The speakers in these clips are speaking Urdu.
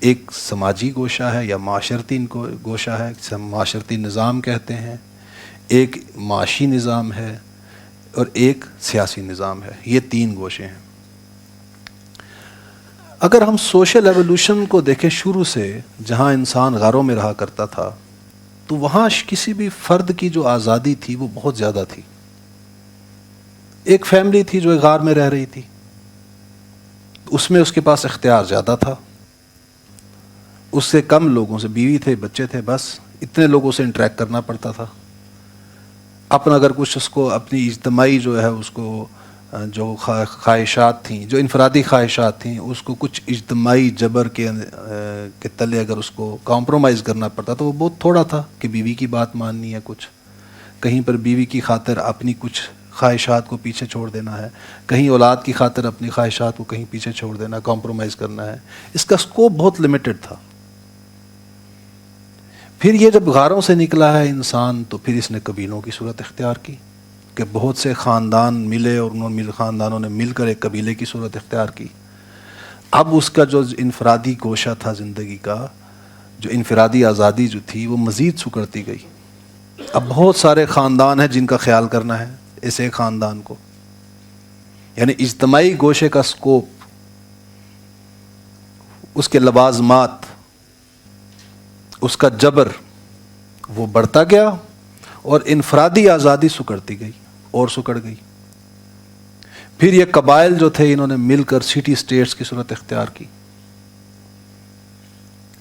ایک سماجی گوشہ ہے یا معاشرتی گوشہ ہے، جسے ہم معاشرتی نظام کہتے ہیں، ایک معاشی نظام ہے، اور ایک سیاسی نظام ہے۔ یہ تین گوشے ہیں۔ اگر ہم سوشل ایولیوشن کو دیکھیں شروع سے، جہاں انسان غاروں میں رہا کرتا تھا، تو وہاں کسی بھی فرد کی جو آزادی تھی وہ بہت زیادہ تھی۔ ایک فیملی تھی جو ایک غار میں رہ رہی تھی، اس میں اس کے پاس اختیار زیادہ تھا، اس سے کم لوگوں سے، بیوی تھے، بچے تھے، بس اتنے لوگوں سے انٹریکٹ کرنا پڑتا تھا۔ اپنا اگر کچھ اس کو اپنی اجتماعی جو ہے اس کو جو خواہشات تھیں، جو انفرادی خواہشات تھیں، اس کو کچھ اجتماعی جبر کے تلے اگر اس کو کمپرومائز کرنا پڑتا تو وہ بہت تھوڑا تھا کہ بیوی کی بات ماننی ہے، کچھ کہیں پر بیوی کی خاطر اپنی کچھ خواہشات کو پیچھے چھوڑ دینا ہے، کہیں اولاد کی خاطر اپنی خواہشات کو کہیں پیچھے چھوڑ دینا، کمپرومائز کرنا ہے۔ اس کا سکوپ بہت لمیٹڈ تھا۔ پھر یہ جب غاروں سے نکلا ہے انسان، تو پھر اس نے قبیلوں کی صورت اختیار کی کہ بہت سے خاندان ملے اور خاندانوں نے مل کر ایک قبیلے کی صورت اختیار کی۔ اب اس کا جو انفرادی گوشہ تھا زندگی کا، جو انفرادی آزادی جو تھی، وہ مزید سکڑتی گئی۔ اب بہت سارے خاندان ہیں جن کا خیال کرنا ہے اس ایک خاندان کو، یعنی اجتماعی گوشے کا سکوپ، اس کے لوازمات، اس کا جبر وہ بڑھتا گیا، اور انفرادی آزادی سکڑتی گئی اور سکڑ گئی۔ پھر یہ قبائل جو تھے، انہوں نے مل کر سٹی سٹیٹس کی صورت اختیار کی۔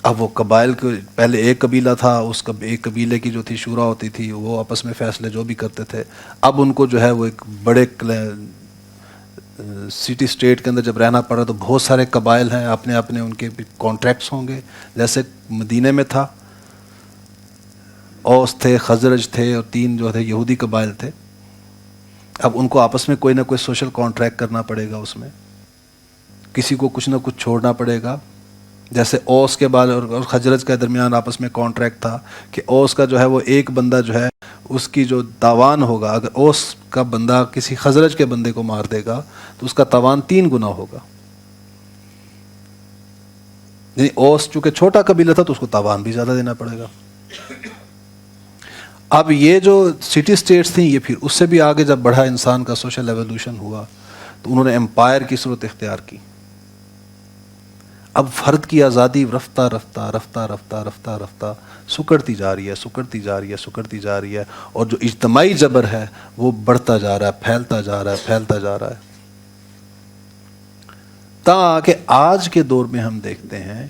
اب وہ قبائل کے پہلے ایک قبیلہ تھا، اس ایک قبیلے کی جو تھی شورا ہوتی تھی، وہ آپس میں فیصلے جو بھی کرتے تھے۔ اب ان کو جو ہے وہ ایک بڑے سٹی سٹیٹ کے اندر جب رہنا پڑا تو بہت سارے قبائل ہیں، اپنے اپنے ان کے کانٹریکٹس ہوں گے، جیسے مدینے میں تھا، اوس تھے، خزرج تھے، اور تین جو تھے یہودی قبائل تھے۔ اب ان کو آپس میں کوئی نہ کوئی سوشل کانٹریکٹ کرنا پڑے گا، اس میں کسی کو کچھ نہ کچھ چھوڑنا پڑے گا۔ جیسے اوس کے بعد اور خزرج کے درمیان آپس میں کانٹریکٹ تھا کہ اوس کا جو ہے وہ ایک بندہ جو ہے اس کی جو تاوان ہوگا، اگر اوس کا بندہ کسی خزرج کے بندے کو مار دے گا تو اس کا تاوان 3 گنا ہوگا۔ یعنی اوس چونکہ چھوٹا قبیلہ تھا تو اس کو تاوان بھی زیادہ دینا پڑے گا۔ اب یہ جو سٹی سٹیٹس تھیں، یہ پھر اس سے بھی آگے جب بڑھا انسان کا سوشل ایولیوشن ہوا تو انہوں نے امپائر کی صورت اختیار کی۔ اب فرد کی آزادی رفتہ رفتہ رفتہ رفتہ رفتہ رفتہ سکڑتی جا رہی ہے، سکڑتی جا رہی ہے، سکڑتی جا رہی ہے، اور جو اجتماعی جبر ہے وہ بڑھتا جا رہا ہے، پھیلتا جا رہا ہے، پھیلتا جا رہا ہے، تاکہ آج کے دور میں ہم دیکھتے ہیں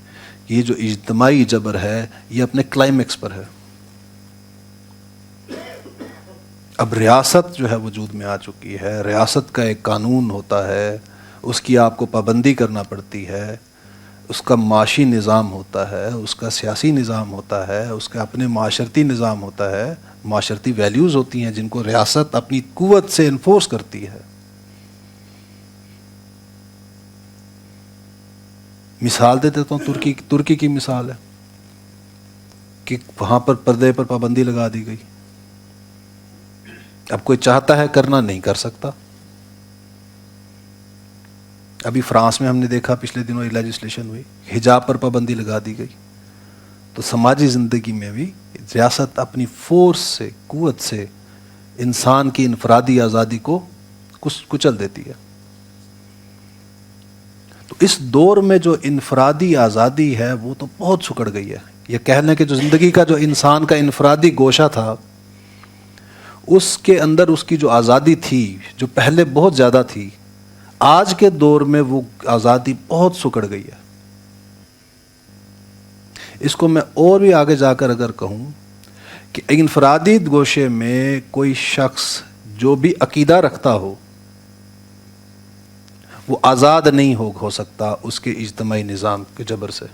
کہ یہ جو اجتماعی جبر ہے یہ اپنے کلائمیکس پر ہے۔ اب ریاست جو ہے وجود میں آ چکی ہے، ریاست کا ایک قانون ہوتا ہے، اس کی آپ کو پابندی کرنا پڑتی ہے، اس کا معاشی نظام ہوتا ہے، اس کا سیاسی نظام ہوتا ہے، اس کا اپنے معاشرتی نظام ہوتا ہے، معاشرتی ویلیوز ہوتی ہیں جن کو ریاست اپنی قوت سے انفورس کرتی ہے۔ مثال دے دیتا ہوں، ترکی کی مثال ہے کہ وہاں پر پردے پر پابندی لگا دی گئی۔ اب کوئی چاہتا ہے کرنا، نہیں کر سکتا۔ ابھی فرانس میں ہم نے دیکھا پچھلے دنوں ایک لیجسلیشن ہوئی، حجاب پر پابندی لگا دی گئی۔ تو سماجی زندگی میں بھی ریاست اپنی فورس سے، قوت سے انسان کی انفرادی آزادی کو کچل دیتی ہے۔ تو اس دور میں جو انفرادی آزادی ہے وہ تو بہت سکڑ گئی ہے۔ یہ کہنے کہ جو زندگی کا جو انسان کا انفرادی گوشہ تھا، اس کے اندر اس کی جو آزادی تھی، جو پہلے بہت زیادہ تھی، آج کے دور میں وہ آزادی بہت سکڑ گئی ہے۔ اس کو میں اور بھی آگے جا کر اگر کہوں کہ انفرادی گوشے میں کوئی شخص جو بھی عقیدہ رکھتا ہو وہ آزاد نہیں ہو سکتا اس کے اجتماعی نظام کے جبر سے۔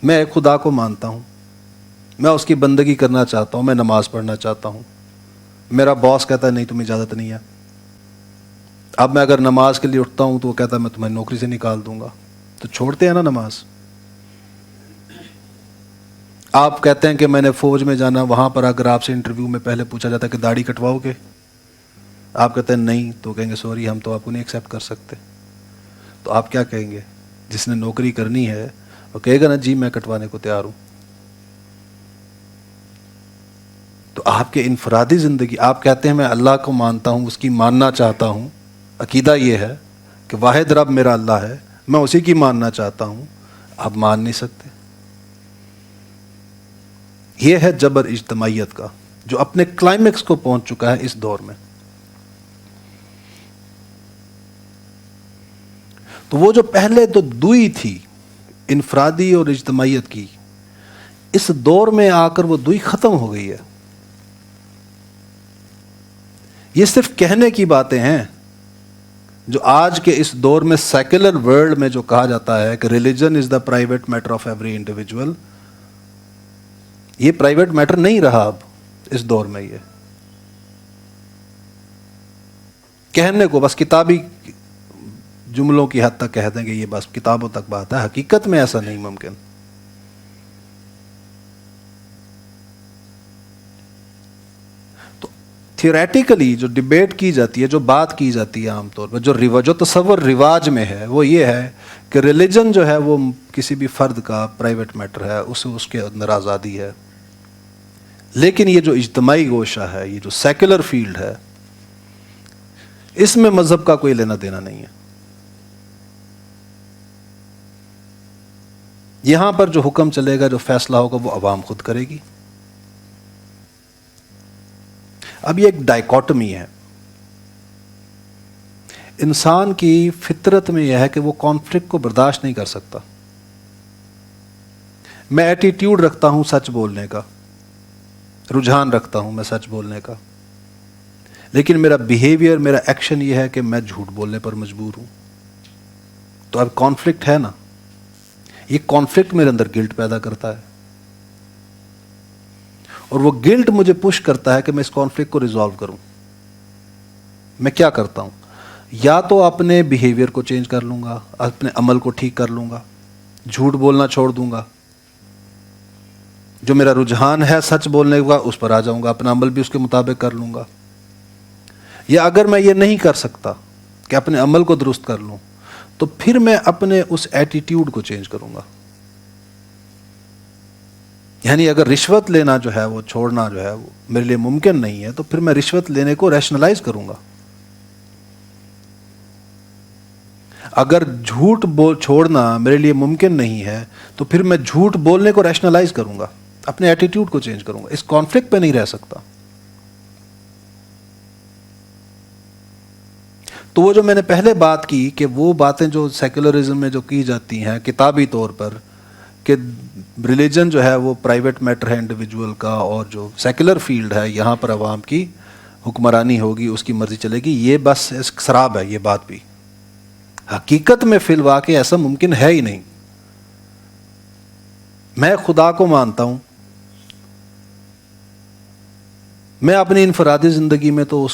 میں ایک خدا کو مانتا ہوں، میں اس کی بندگی کرنا چاہتا ہوں، میں نماز پڑھنا چاہتا ہوں، میرا باس کہتا ہے نہیں تمہیں اجازت نہیں ہے۔ اب میں اگر نماز کے لیے اٹھتا ہوں تو وہ کہتا ہے میں تمہیں نوکری سے نکال دوں گا، تو چھوڑتے ہیں نا نماز۔ آپ کہتے ہیں کہ میں نے فوج میں جانا، وہاں پر اگر آپ سے انٹرویو میں پہلے پوچھا جاتا ہے کہ داڑھی کٹواؤ گے، آپ کہتے ہیں نہیں، تو کہیں گے سوری ہم تو آپ کو نہیں ایکسیپٹ کر سکتے۔ تو آپ کیا کہیں گے؟ جس نے نوکری کرنی ہے وہ کہے گا نا جی میں کٹوانے کو تیار ہوں. تو آپ کے انفرادی زندگی، آپ کہتے ہیں میں اللہ کو مانتا ہوں، اس کی ماننا چاہتا ہوں، عقیدہ یہ ہے کہ واحد رب میرا اللہ ہے، میں اسی کی ماننا چاہتا ہوں، آپ مان نہیں سکتے. یہ ہے جبر اجتماعیت کا جو اپنے کلائمیکس کو پہنچ چکا ہے اس دور میں. تو وہ جو پہلے تو دوئی تھی انفرادی اور اجتماعیت کی، اس دور میں آ کر وہ دوئی ختم ہو گئی ہے. یہ صرف کہنے کی باتیں ہیں جو آج کے اس دور میں سیکولر ورلڈ میں جو کہا جاتا ہے کہ religion is the private matter of every individual. یہ پرائیویٹ میٹر نہیں رہا اب اس دور میں. یہ کہنے کو بس کتابی جملوں کی حد تک کہہ دیں گے، یہ بس کتابوں تک بات ہے، حقیقت میں ایسا نہیں ممکن. تو تھیوریٹیکلی جو ڈبیٹ کی جاتی ہے، جو بات کی جاتی ہے عام طور پر، جو تصور رواج میں ہے وہ یہ ہے کہ ریلیجن جو ہے وہ کسی بھی فرد کا پرائیویٹ میٹر ہے، اس کے اندر آزادی ہے. لیکن یہ جو اجتماعی گوشہ ہے، یہ جو سیکولر فیلڈ ہے، اس میں مذہب کا کوئی لینا دینا نہیں ہے. یہاں پر جو حکم چلے گا، جو فیصلہ ہوگا، وہ عوام خود کرے گی. اب یہ ایک ڈائیکاٹمی ہے. انسان کی فطرت میں یہ ہے کہ وہ کانفلکٹ کو برداشت نہیں کر سکتا. میں ایٹیٹیوڈ رکھتا ہوں سچ بولنے کا، رجحان رکھتا ہوں میں سچ بولنے کا، لیکن میرا بیہیویئر، میرا ایکشن یہ ہے کہ میں جھوٹ بولنے پر مجبور ہوں. تو اب کانفلکٹ ہے نا. یہ کانفلکٹ میرے اندر گلٹ پیدا کرتا ہے، اور وہ گلٹ مجھے پش کرتا ہے کہ میں اس کانفلکٹ کو ریزالو کروں. میں کیا کرتا ہوں؟ یا تو اپنے بیہیویئر کو چینج کر لوں گا، اپنے عمل کو ٹھیک کر لوں گا، جھوٹ بولنا چھوڑ دوں گا، جو میرا رجحان ہے سچ بولنے کا اس پر آ جاؤں گا، اپنا عمل بھی اس کے مطابق کر لوں گا. یا اگر میں یہ نہیں کر سکتا کہ اپنے عمل کو درست کر لوں، تو پھر میں اپنے اس ایٹیٹیوڈ کو چینج کروں گا. یعنی اگر رشوت لینا جو ہے وہ چھوڑنا جو ہے وہ میرے لیے ممکن نہیں ہے، تو پھر میں رشوت لینے کو ریشنلائز کروں گا. اگر جھوٹ چھوڑنا میرے لیے ممکن نہیں ہے، تو پھر میں جھوٹ بولنے کو ریشنلائز کروں گا، اپنے ایٹیٹیوڈ کو چینج کروں گا. اس کانفلکٹ پہ نہیں رہ سکتا. تو وہ جو میں نے پہلے بات کی کہ وہ باتیں جو سیکولرزم میں جو کی جاتی ہیں کتابی طور پر، کہ ریلیجن جو ہے وہ پرائیویٹ میٹر ہے انڈیویجول کا، اور جو سیکولر فیلڈ ہے یہاں پر عوام کی حکمرانی ہوگی، اس کی مرضی چلے گی، یہ بس سراب ہے. یہ بات بھی حقیقت میں فی الواقع ایسا ممکن ہے ہی نہیں. میں خدا کو مانتا ہوں، میں اپنی انفرادی زندگی میں تو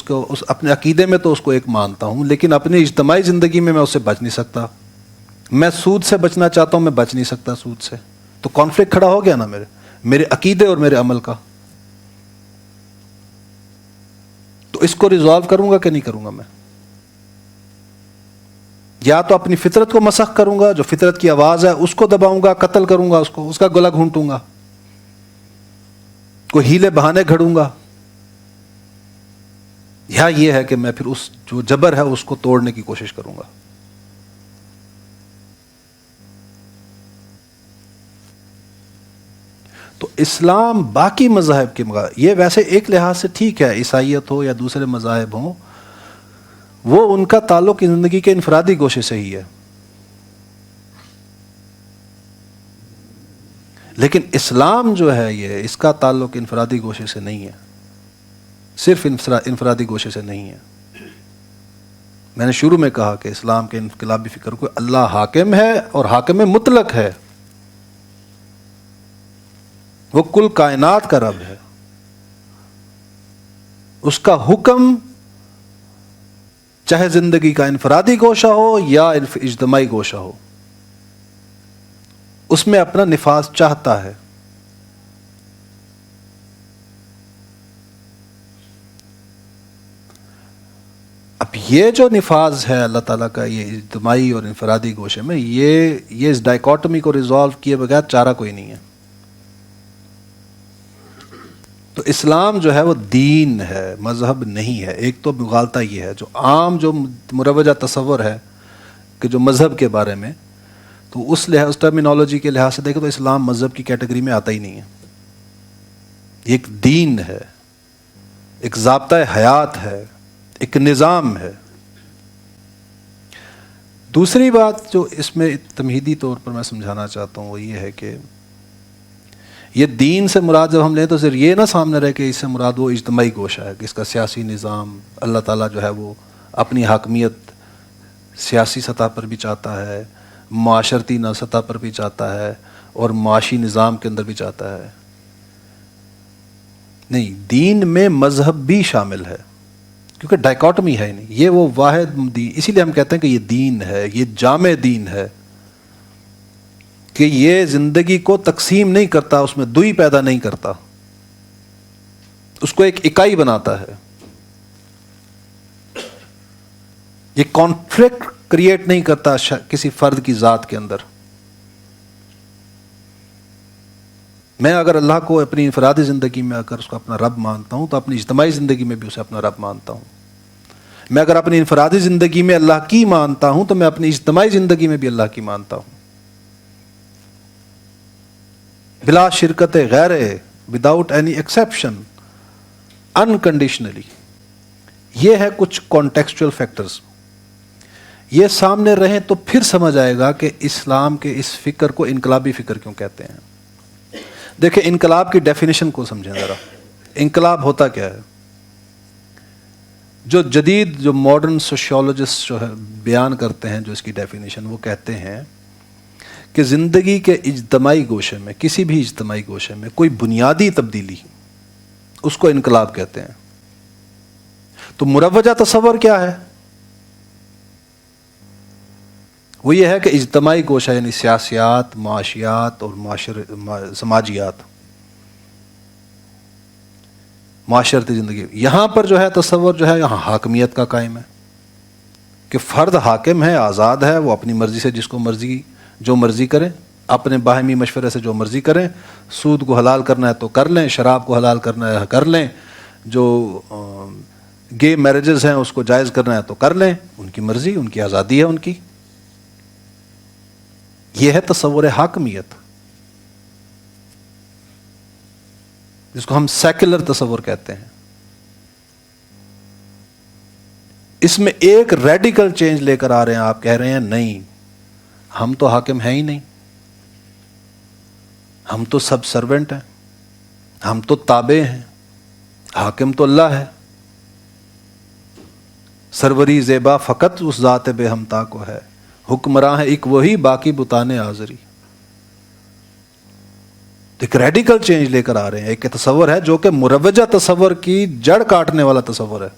اپنے عقیدے میں تو اس کو ایک مانتا ہوں، لیکن اپنی اجتماعی زندگی میں اس سے بچ نہیں سکتا. میں سود سے بچنا چاہتا ہوں، میں بچ نہیں سکتا سود سے. تو کانفلکٹ کھڑا ہو گیا نا میرے عقیدے اور میرے عمل کا. تو اس کو ریزالو کروں گا کہ نہیں کروں گا؟ میں یا تو اپنی فطرت کو مسخ کروں گا، جو فطرت کی آواز ہے اس کو دباؤں گا، قتل کروں گا اس کو، اس کا گلا گھونٹوں گا، کوئی ہیلے بہانے گھڑوں گا. یا یہ ہے کہ میں پھر اس جو جبر ہے اس کو توڑنے کی کوشش کروں گا. تو اسلام باقی مذاہب کے یہ ویسے ایک لحاظ سے ٹھیک ہے، عیسائیت ہو یا دوسرے مذاہب ہوں، وہ ان کا تعلق زندگی کے انفرادی گوشے سے ہی ہے. لیکن اسلام جو ہے یہ اس کا تعلق انفرادی گوشے سے نہیں ہے، صرف انفرادی گوشے سے نہیں ہے. میں نے شروع میں کہا کہ اسلام کے انقلابی فکر کو اللہ حاکم ہے اور حاکم مطلق ہے، وہ کل کائنات کا رب ہے. اس کا حکم چاہے زندگی کا انفرادی گوشہ ہو یا اجتماعی گوشہ ہو، اس میں اپنا نفاذ چاہتا ہے. اب اب یہ جو نفاذ ہے اللہ تعالیٰ کا یہ اجتماعی اور انفرادی گوشے میں، یہ اس ڈائیکاٹمی کو ریزالو کیے بغیر چارہ کوئی نہیں ہے. تو اسلام جو ہے وہ دین ہے، مذہب نہیں ہے. ایک تو مغالطہ یہ ہے، جو عام جو مروجہ تصور ہے کہ جو مذہب کے بارے میں، تو اس ٹرمینالوجی کے لحاظ سے دیکھیں تو اسلام مذہب کی کیٹیگری میں آتا ہی نہیں ہے. یہ ایک دین ہے، ایک ضابطۂ حیات ہے، ایک نظام ہے. دوسری بات جو اس میں تمہیدی طور پر میں سمجھانا چاہتا ہوں وہ یہ ہے کہ یہ دین سے مراد جب ہم لیں تو صرف یہ نہ سامنے رہے کہ اس سے مراد وہ اجتماعی گوشہ ہے کہ اس کا سیاسی نظام اللہ تعالیٰ جو ہے وہ اپنی حاکمیت سیاسی سطح پر بھی چاہتا ہے، معاشرتی سطح پر بھی چاہتا ہے، اور معاشی نظام کے اندر بھی چاہتا ہے. نہیں، دین میں مذہب بھی شامل ہے کیونکہ ڈائیکاٹمی ہے نہیں، یہ وہ واحد دین. اسی لیے ہم کہتے ہیں کہ یہ دین ہے، یہ جامع دین ہے کہ یہ زندگی کو تقسیم نہیں کرتا، اس میں دوئی پیدا نہیں کرتا، اس کو ایک اکائی بناتا ہے. یہ کانفلکٹ کریٹ نہیں کرتا کسی فرد کی ذات کے اندر. میں اگر اللہ کو اپنی انفرادی زندگی میں اگر اس کو اپنا رب مانتا ہوں تو اپنی اجتماعی زندگی میں بھی اسے اپنا رب مانتا ہوں. میں اگر اپنی انفرادی زندگی میں اللہ کی مانتا ہوں تو میں اپنی اجتماعی زندگی میں بھی اللہ کی مانتا ہوں، بلا شرکت غیر، وداؤٹ اینی ایکسیپشن، انکنڈیشنلی. یہ ہے کچھ کانٹیکسچل فیکٹرز. یہ سامنے رہیں تو پھر سمجھ آئے گا کہ اسلام کے اس فکر کو انقلابی فکر کیوں کہتے ہیں. دیکھیں انقلاب کی ڈیفینیشن کو سمجھیں ذرا. انقلاب ہوتا کیا ہے؟ جو جدید جو ماڈرن سوشیولوجسٹ جو ہے بیان کرتے ہیں جو اس کی ڈیفینیشن، وہ کہتے ہیں کہ زندگی کے اجتماعی گوشے میں، کسی بھی اجتماعی گوشے میں کوئی بنیادی تبدیلی، اس کو انقلاب کہتے ہیں. تو مروجہ تصور کیا ہے؟ وہ یہ ہے کہ اجتماعی گوشہ یعنی سیاسیات، معاشیات اور سماجیات، معاشرتی زندگی، یہاں پر جو ہے تصور جو ہے یہاں حاکمیت کا قائم ہے کہ فرد حاکم ہے، آزاد ہے، وہ اپنی مرضی سے جس کو مرضی جو مرضی کریں، اپنے باہمی مشورے سے جو مرضی کریں. سود کو حلال کرنا ہے تو کر لیں، شراب کو حلال کرنا ہے کر لیں، جو گے میرجز ہیں اس کو جائز کرنا ہے تو کر لیں، ان کی مرضی، ان کی آزادی ہے ان کی. یہ ہے تصور حاکمیت جس کو ہم سیکولر تصور کہتے ہیں. اس میں ایک ریڈیکل چینج لے کر آ رہے ہیں. آپ کہہ رہے ہیں نہیں، ہم تو حاکم ہیں ہی نہیں، ہم تو سب سرونٹ ہیں، ہم تو تابع ہیں، حاکم تو اللہ ہے. سروری زیبا فقط اس ذات بے ہمتا کو ہے، حکمراں ہے ایک وہی باقی بتانے حاضری. ایک ریڈیکل چینج لے کر آ رہے ہیں. ایک تصور ہے جو کہ مروجہ تصور کی جڑ کاٹنے والا تصور ہے.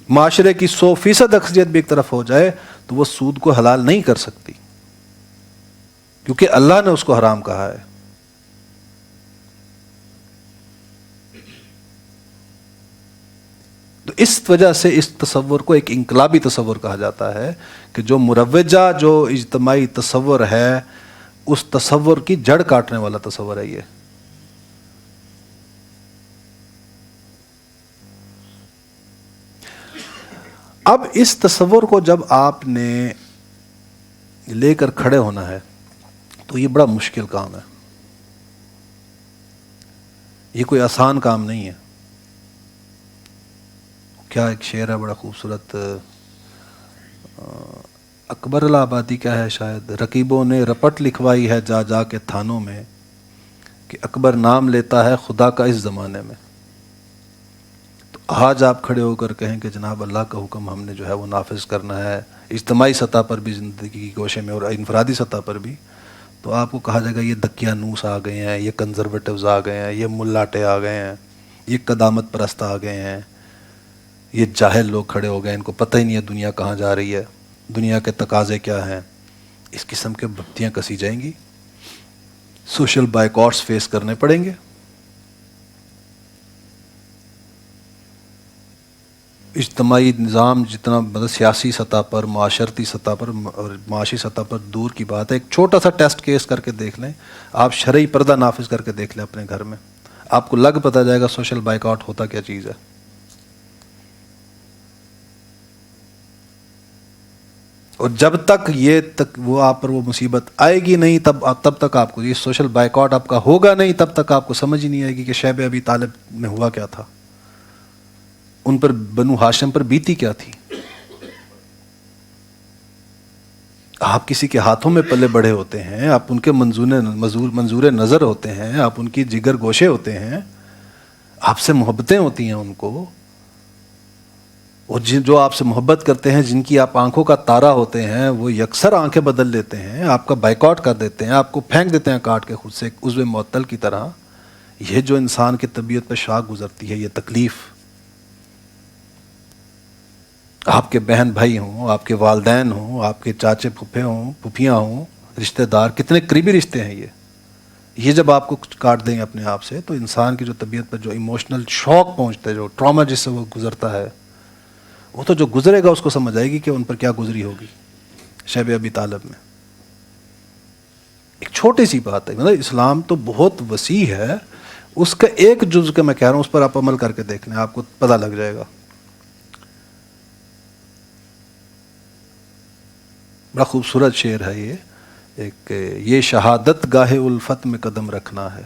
معاشرے کی 100% اکثریت بھی ایک طرف ہو جائے تو وہ سود کو حلال نہیں کر سکتی کیونکہ اللہ نے اس کو حرام کہا ہے. تو اس وجہ سے اس تصور کو ایک انقلابی تصور کہا جاتا ہے کہ جو مروجہ جو اجتماعی تصور ہے اس تصور کی جڑ کاٹنے والا تصور ہے. یہ اب اس تصور کو جب آپ نے لے کر کھڑے ہونا ہے تو یہ بڑا مشکل کام ہے. یہ کوئی آسان کام نہیں ہے. کیا ایک شعر ہے بڑا خوبصورت، اکبر الہ کیا ہے شاید، رقیبوں نے رپٹ لکھوائی ہے جا جا کے تھانوں میں کہ اکبر نام لیتا ہے خدا کا اس زمانے میں. تو آج آپ کھڑے ہو کر کہیں کہ جناب اللہ کا حکم ہم نے جو ہے وہ نافذ کرنا ہے اجتماعی سطح پر بھی، زندگی کی گوشے میں اور انفرادی سطح پر بھی، تو آپ کو کہا جائے گا یہ دقیانوس آ گئے ہیں، یہ کنزرویٹوز آ گئے ہیں، یہ ملاٹے آ گئے ہیں، یہ قدامت پرست آ گئے ہیں، یہ جاہل لوگ کھڑے ہو گئے، ان کو پتہ ہی نہیں ہے دنیا کہاں جا رہی ہے، دنیا کے تقاضے کیا ہیں. اس قسم کے بتیاں کسی جائیں گی، سوشل بائیکاٹس فیس کرنے پڑیں گے. اجتماعی نظام جتنا مطلب سیاسی سطح پر، معاشرتی سطح پر اور معاشی سطح پر دور کی بات ہے، ایک چھوٹا سا ٹیسٹ کیس کر کے دیکھ لیں، آپ شرعی پردہ نافذ کر کے دیکھ لیں اپنے گھر میں، آپ کو لگ پتہ جائے گا سوشل بائیکاٹ ہوتا کیا چیز ہے۔ اور جب تک وہ آپ پر وہ مصیبت آئے گی نہیں، تب تک آپ کو یہ سوشل بائیکاٹ آپ کا ہوگا نہیں، تب تک آپ کو سمجھ ہی نہیں آئے گی کہ شیب ابی طالب میں ہوا کیا تھا، ان پر بنو ہاشم پر بیتی کیا تھی۔ آپ کسی کے ہاتھوں میں پلے بڑے ہوتے ہیں، آپ ان کے منظور نظر ہوتے ہیں، آپ ان کی جگر گوشے ہوتے ہیں، آپ سے محبتیں ہوتی ہیں ان کو، اور جو آپ سے محبت کرتے ہیں، جن کی آپ آنکھوں کا تارا ہوتے ہیں، وہ یکسر آنکھیں بدل لیتے ہیں، آپ کا بائیکاٹ کر دیتے ہیں، آپ کو پھینک دیتے ہیں کاٹ کے خود سے ایک عضو معطل کی طرح۔ یہ جو انسان کی طبیعت پہ شاخ گزرتی ہے، یہ تکلیف، آپ کے بہن بھائی ہوں، آپ کے والدین ہوں، آپ کے چاچے پھپھے ہوں، پھوپھیاں ہوں، رشتہ دار، کتنے قریبی رشتے ہیں یہ جب آپ کو کاٹ دیں گے اپنے آپ سے، تو انسان کی جو طبیعت پر جو ایموشنل شوق پہنچتا ہے، جو ٹراما جس سے وہ گزرتا ہے، وہ تو جو گزرے گا اس کو سمجھ آئے گی کہ ان پر کیا گزری ہوگی شیب ابی طالب میں۔ ایک چھوٹی سی بات ہے، مطلب اسلام تو بہت وسیع ہے، اس کا ایک جز کا میں کہہ رہا ہوں، اس پر آپ عمل کر کے دیکھ لیں، آپ کو پتہ لگ جائے گا۔ بڑا خوبصورت شعر ہے یہ شہادت گاہ الفت میں قدم رکھنا ہے،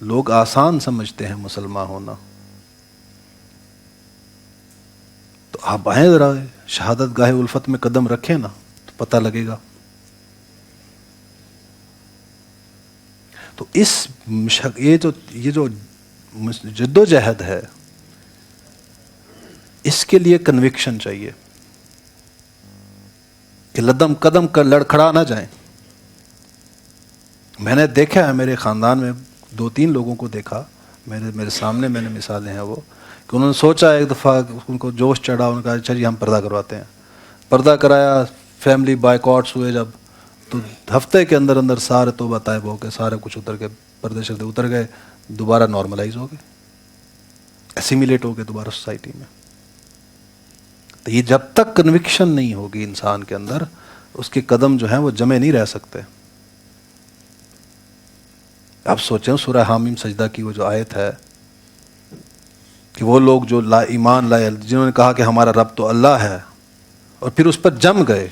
لوگ آسان سمجھتے ہیں مسلمان ہونا، تو آپ آئیں ذرا شہادت گاہ الفت میں قدم رکھیں نا، تو پتہ لگے گا۔ تو یہ جو جد و جہد ہے، اس کے لیے کنوکشن چاہیے کہ قدم کر لڑکھڑا نہ جائیں۔ میں نے دیکھا ہے میرے خاندان میں 2-3 لوگوں کو دیکھا، میرے سامنے میں نے مثالیں ہیں وہ، کہ انہوں نے سوچا ایک دفعہ، ان کو جوش چڑھا، انہوں نے کہا اچھا جی ہم پردہ کرواتے ہیں، پردہ کرایا، فیملی بائیکاٹس ہوئے جب، تو ہفتے کے اندر اندر سارے توبہ طائب ہو کے سارے کچھ اتر کے، پردے شردے اتر گئے، دوبارہ نارملائز ہو گئے، اسیمیلیٹ ہو گئے دوبارہ سوسائٹی میں۔ تو یہ جب تک کنوکشن نہیں ہوگی انسان کے اندر، اس کے قدم جو ہیں وہ جمے نہیں رہ سکتے۔ آپ سوچیں سورہ حامیم سجدہ کی وہ جو آیت ہے، کہ وہ لوگ جو ایمان لائے، جنہوں نے کہا کہ ہمارا رب تو اللہ ہے، اور پھر اس پر جم گئے،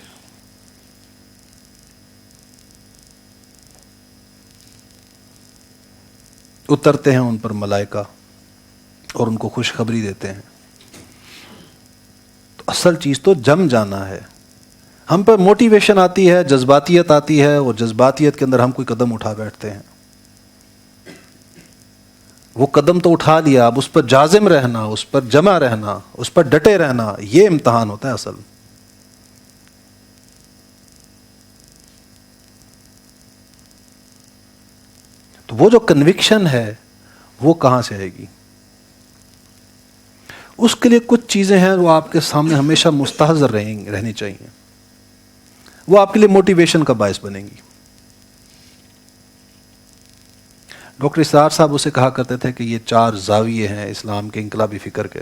اترتے ہیں ان پر ملائکہ اور ان کو خوشخبری دیتے ہیں۔ تو اصل چیز تو جم جانا ہے۔ ہم پر موٹیویشن آتی ہے، جذباتیت آتی ہے، اور جذباتیت کے اندر ہم کوئی قدم اٹھا بیٹھتے ہیں۔ وہ قدم تو اٹھا لیا، اب اس پر جازم رہنا، اس پر جمع رہنا، اس پر ڈٹے رہنا، یہ امتحان ہوتا ہے اصل۔ تو وہ جو کنوکشن ہے وہ کہاں سے آئے گی؟ اس کے لیے کچھ چیزیں ہیں وہ آپ کے سامنے ہمیشہ مستحضر رہنی چاہیے، وہ آپ کے لیے موٹیویشن کا باعث بنیں گی۔ ڈاکٹر اسرار صاحب اسے کہا کرتے تھے کہ یہ 4 زاویے ہیں اسلام کے انقلابی فکر کے۔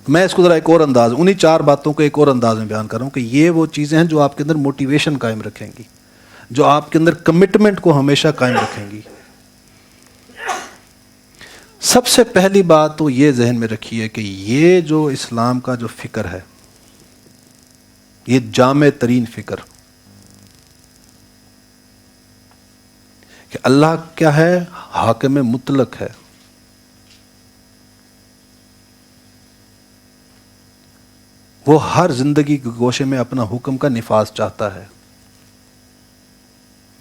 میں اس کو ذرا ایک اور انداز، انہی 4 باتوں کو ایک اور انداز میں بیان کر رہا ہوں، کہ یہ وہ چیزیں ہیں جو آپ کے اندر موٹیویشن قائم رکھیں گی، جو آپ کے اندر کمٹمنٹ کو ہمیشہ قائم رکھیں گی۔ سب سے پہلی بات تو یہ ذہن میں رکھیے کہ یہ جو اسلام کا جو فکر ہے، یہ جامع ترین فکر، کہ اللہ کیا ہے؟ حاکم مطلق ہے۔ وہ ہر زندگی کے گوشے میں اپنا حکم کا نفاذ چاہتا ہے،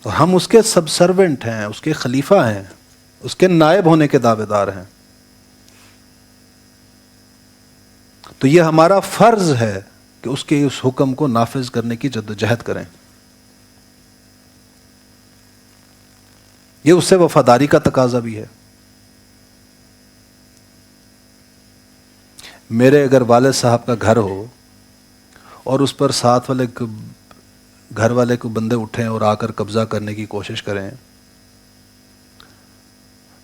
اور ہم اس کے سب سرونٹ ہیں، اس کے خلیفہ ہیں، اس کے نائب ہونے کے دعوے دار ہیں۔ تو یہ ہمارا فرض ہے کہ اس کے اس حکم کو نافذ کرنے کی جدوجہد کریں۔ یہ اس سے وفاداری کا تقاضا بھی ہے۔ میرے اگر والد صاحب کا گھر ہو اور اس پر ساتھ والے گھر والے کو بندے اٹھیں اور آ کر قبضہ کرنے کی کوشش کریں،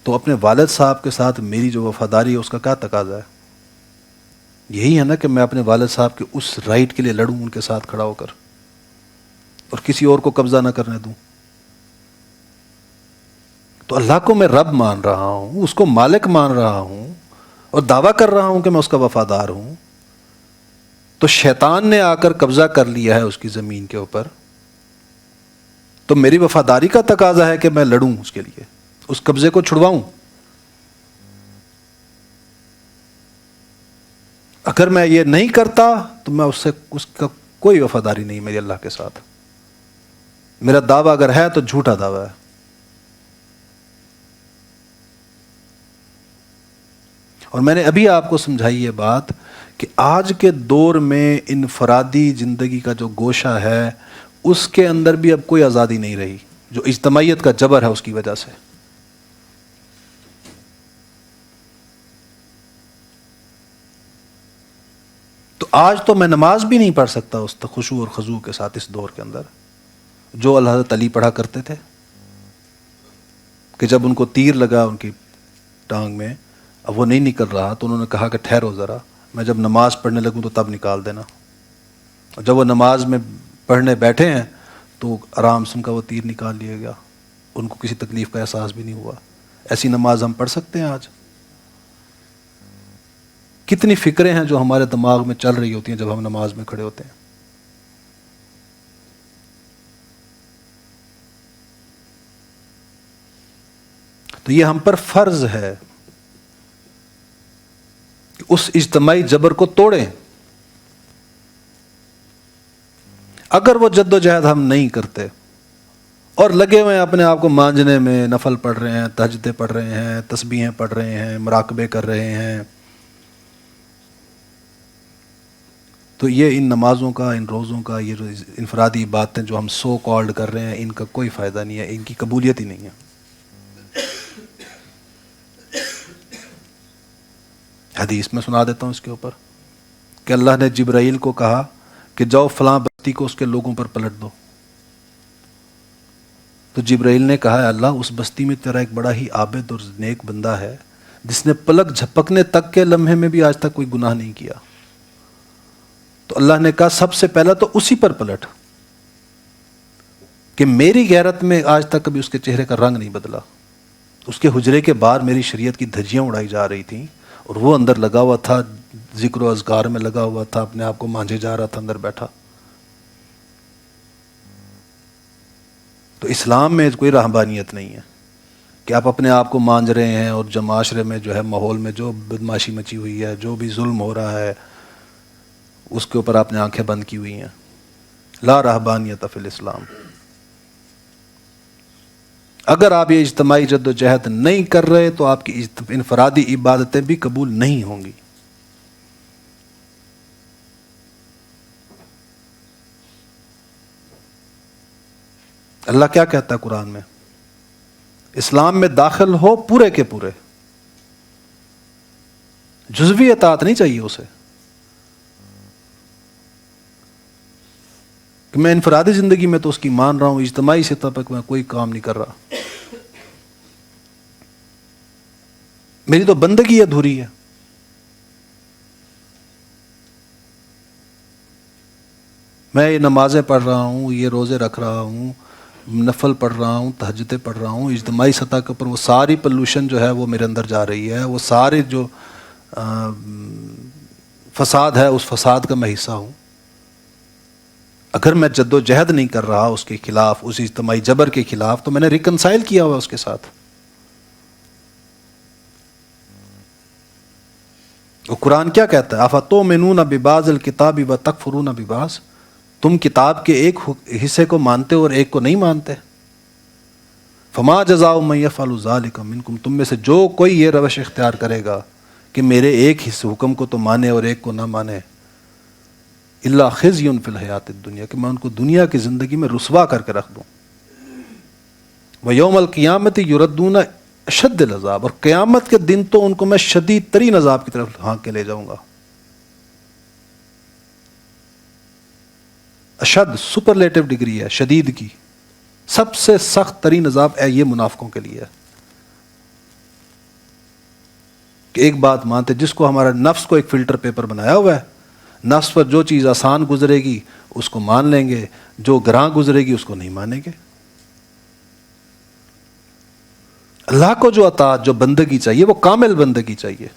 تو اپنے والد صاحب کے ساتھ میری جو وفاداری ہے اس کا کیا تقاضا ہے؟ یہی ہے نا کہ میں اپنے والد صاحب کے اس رائٹ کے لیے لڑوں ان کے ساتھ کھڑا ہو کر، اور کسی اور کو قبضہ نہ کرنے دوں. تو اللہ کو میں رب مان رہا ہوں، اس کو مالک مان رہا ہوں، اور دعویٰ کر رہا ہوں کہ میں اس کا وفادار ہوں. تو شیطان نے آ کر قبضہ کر لیا ہے اس کی زمین کے اوپر، تو میری وفاداری کا تقاضا ہے کہ میں لڑوں اس کے لیے، اس قبضے کو چھڑواؤں. اگر میں یہ نہیں کرتا تو میں اس کا کوئی وفاداری نہیں میری اللہ کے ساتھ. میرا دعویٰ اگر ہے تو جھوٹا دعویٰ ہے. اور میں نے ابھی آپ کو سمجھائی یہ بات کہ آج کے دور میں انفرادی زندگی کا جو گوشہ ہے اس کے اندر بھی اب کوئی آزادی نہیں رہی، جو اجتماعیت کا جبر ہے اس کی وجہ سے. تو آج تو میں نماز بھی نہیں پڑھ سکتا اس خشوع اور خضوع کے ساتھ اس دور کے اندر جو حضرت علی پڑھا کرتے تھے، کہ جب ان کو تیر لگا ان کی ٹانگ میں، اب وہ نہیں نکل رہا تو انہوں نے کہا کہ ٹھہرو ذرا، میں جب نماز پڑھنے لگوں تو تب نکال دینا. اور جب وہ نماز میں پڑھنے بیٹھے ہیں تو آرام سے ان کا وہ تیر نکال لیا گیا، ان کو کسی تکلیف کا احساس بھی نہیں ہوا. ایسی نماز ہم پڑھ سکتے ہیں آج؟ کتنی فکریں ہیں جو ہمارے دماغ میں چل رہی ہوتی ہیں جب ہم نماز میں کھڑے ہوتے ہیں. تو یہ ہم پر فرض ہے کہ اس اجتماعی جبر کو توڑیں. اگر وہ جد و جہد ہم نہیں کرتے اور لگے ہوئے ہیں اپنے آپ کو مانجنے میں، نفل پڑھ رہے ہیں، تہجدیں پڑھ رہے ہیں، تسبیحیں پڑھ رہے ہیں، مراقبے کر رہے ہیں، تو یہ ان نمازوں کا، ان روزوں کا، یہ جو انفرادی باتیں جو ہم سو کالڈ کر رہے ہیں، ان کا کوئی فائدہ نہیں ہے، ان کی قبولیت ہی نہیں ہے. حدیث میں سنا دیتا ہوں اس کے اوپر کہ اللہ نے جبرائیل کو کہا کہ جاؤ فلاں بستی کو اس کے لوگوں پر پلٹ دو. تو جبرائیل نے کہا ہے اللہ، اس بستی میں تیرا ایک بڑا ہی عابد اور نیک بندہ ہے جس نے پلک جھپکنے تک کے لمحے میں بھی آج تک کوئی گناہ نہیں کیا. تو اللہ نے کہا سب سے پہلا تو اسی پر پلٹ، کہ میری غیرت میں آج تک کبھی اس کے چہرے کا رنگ نہیں بدلا. اس کے حجرے کے باہر میری شریعت کی دھجیاں اڑائی جا رہی تھیں اور وہ اندر لگا ہوا تھا، ذکر و اذکار میں لگا ہوا تھا، اپنے آپ کو مانجھے جا رہا تھا اندر بیٹھا. تو اسلام میں کوئی رہبانیت نہیں ہے کہ آپ اپنے آپ کو مانج رہے ہیں اور جو معاشرے میں جو ہے ماحول میں جو بدماشی مچی ہوئی ہے، جو بھی ظلم ہو رہا ہے، اس کے اوپر آپ نے آنکھیں بند کی ہوئی ہیں. لا رہبانیت فی الاسلام. اگر آپ یہ اجتماعی جد و جہد نہیں کر رہے تو آپ کی انفرادی عبادتیں بھی قبول نہیں ہوں گی. اللہ کیا کہتا ہے قرآن میں؟ اسلام میں داخل ہو پورے کے پورے، جزوی اطاعت نہیں چاہیے اسے کہ میں انفرادی زندگی میں تو اس کی مان رہا ہوں، اجتماعی سطح پر میں کوئی کام نہیں کر رہا، میری تو بندگی ادھوری ہے. میں یہ نمازیں پڑھ رہا ہوں، یہ روزے رکھ رہا ہوں، نفل پڑھ رہا ہوں، تہجدیں پڑھ رہا ہوں، اجتماعی سطح کے اوپر وہ ساری پولوشن جو ہے وہ میرے اندر جا رہی ہے، وہ سارے جو فساد ہے اس فساد کا میں حصہ ہوں. اگر میں جد و جہد نہیں کر رہا اس کے خلاف، اس اجتماعی جبر کے خلاف، تو میں نے ریکنسائل کیا ہوا اس کے ساتھ. وہ قرآن کیا کہتا ہے؟ افتؤمنون ببعض الکتاب وتکفرون ببعض. تم کتاب کے ایک حصے کو مانتے ہو اور ایک کو نہیں مانتے. فما جزاء من یفعل ذلک منکم. تم میں سے جو کوئی یہ روش اختیار کرے گا کہ میرے ایک حصے حکم کو تو مانے اور ایک کو نہ مانے، الا خزی فی الحیات الدنیا، کہ میں ان کو دنیا کی زندگی میں رسوا کر کے رکھ دوں. ویوم القیامت یردون اشد العذاب. اور قیامت کے دن تو ان کو میں شدید ترین عذاب کی طرف ہانک کے لے جاؤں گا. اشد سپرلیٹو ڈگری ہے شدید کی، سب سے سخت ترین عذاب یہ منافقوں کے لیے ہے. کہ ایک بات مانتے، جس کو ہمارا نفس کو ایک فلٹر پیپر بنایا ہوا ہے، نفس پر جو چیز آسان گزرے گی اس کو مان لیں گے، جو گراں گزرے گی اس کو نہیں مانیں گے۔ اللہ کو جو اطاعت، جو بندگی چاہیے وہ کامل بندگی چاہیے۔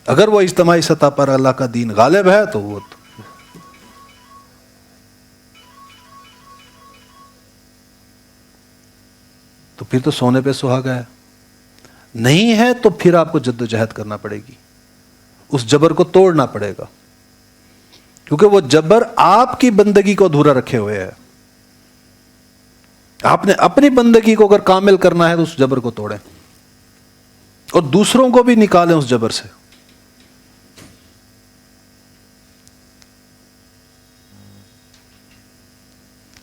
اگر وہ اجتماعی سطح پر اللہ کا دین غالب ہے تو وہ تو پھر تو سونے پہ سہاگا ہے، نہیں ہے تو پھر آپ کو جد و جہد کرنا پڑے گی، اس جبر کو توڑنا پڑے گا، کیونکہ وہ جبر آپ کی بندگی کو ادھورا رکھے ہوئے ہے۔ آپ نے اپنی بندگی کو اگر کامل کرنا ہے تو اس جبر کو توڑیں اور دوسروں کو بھی نکالیں اس جبر سے۔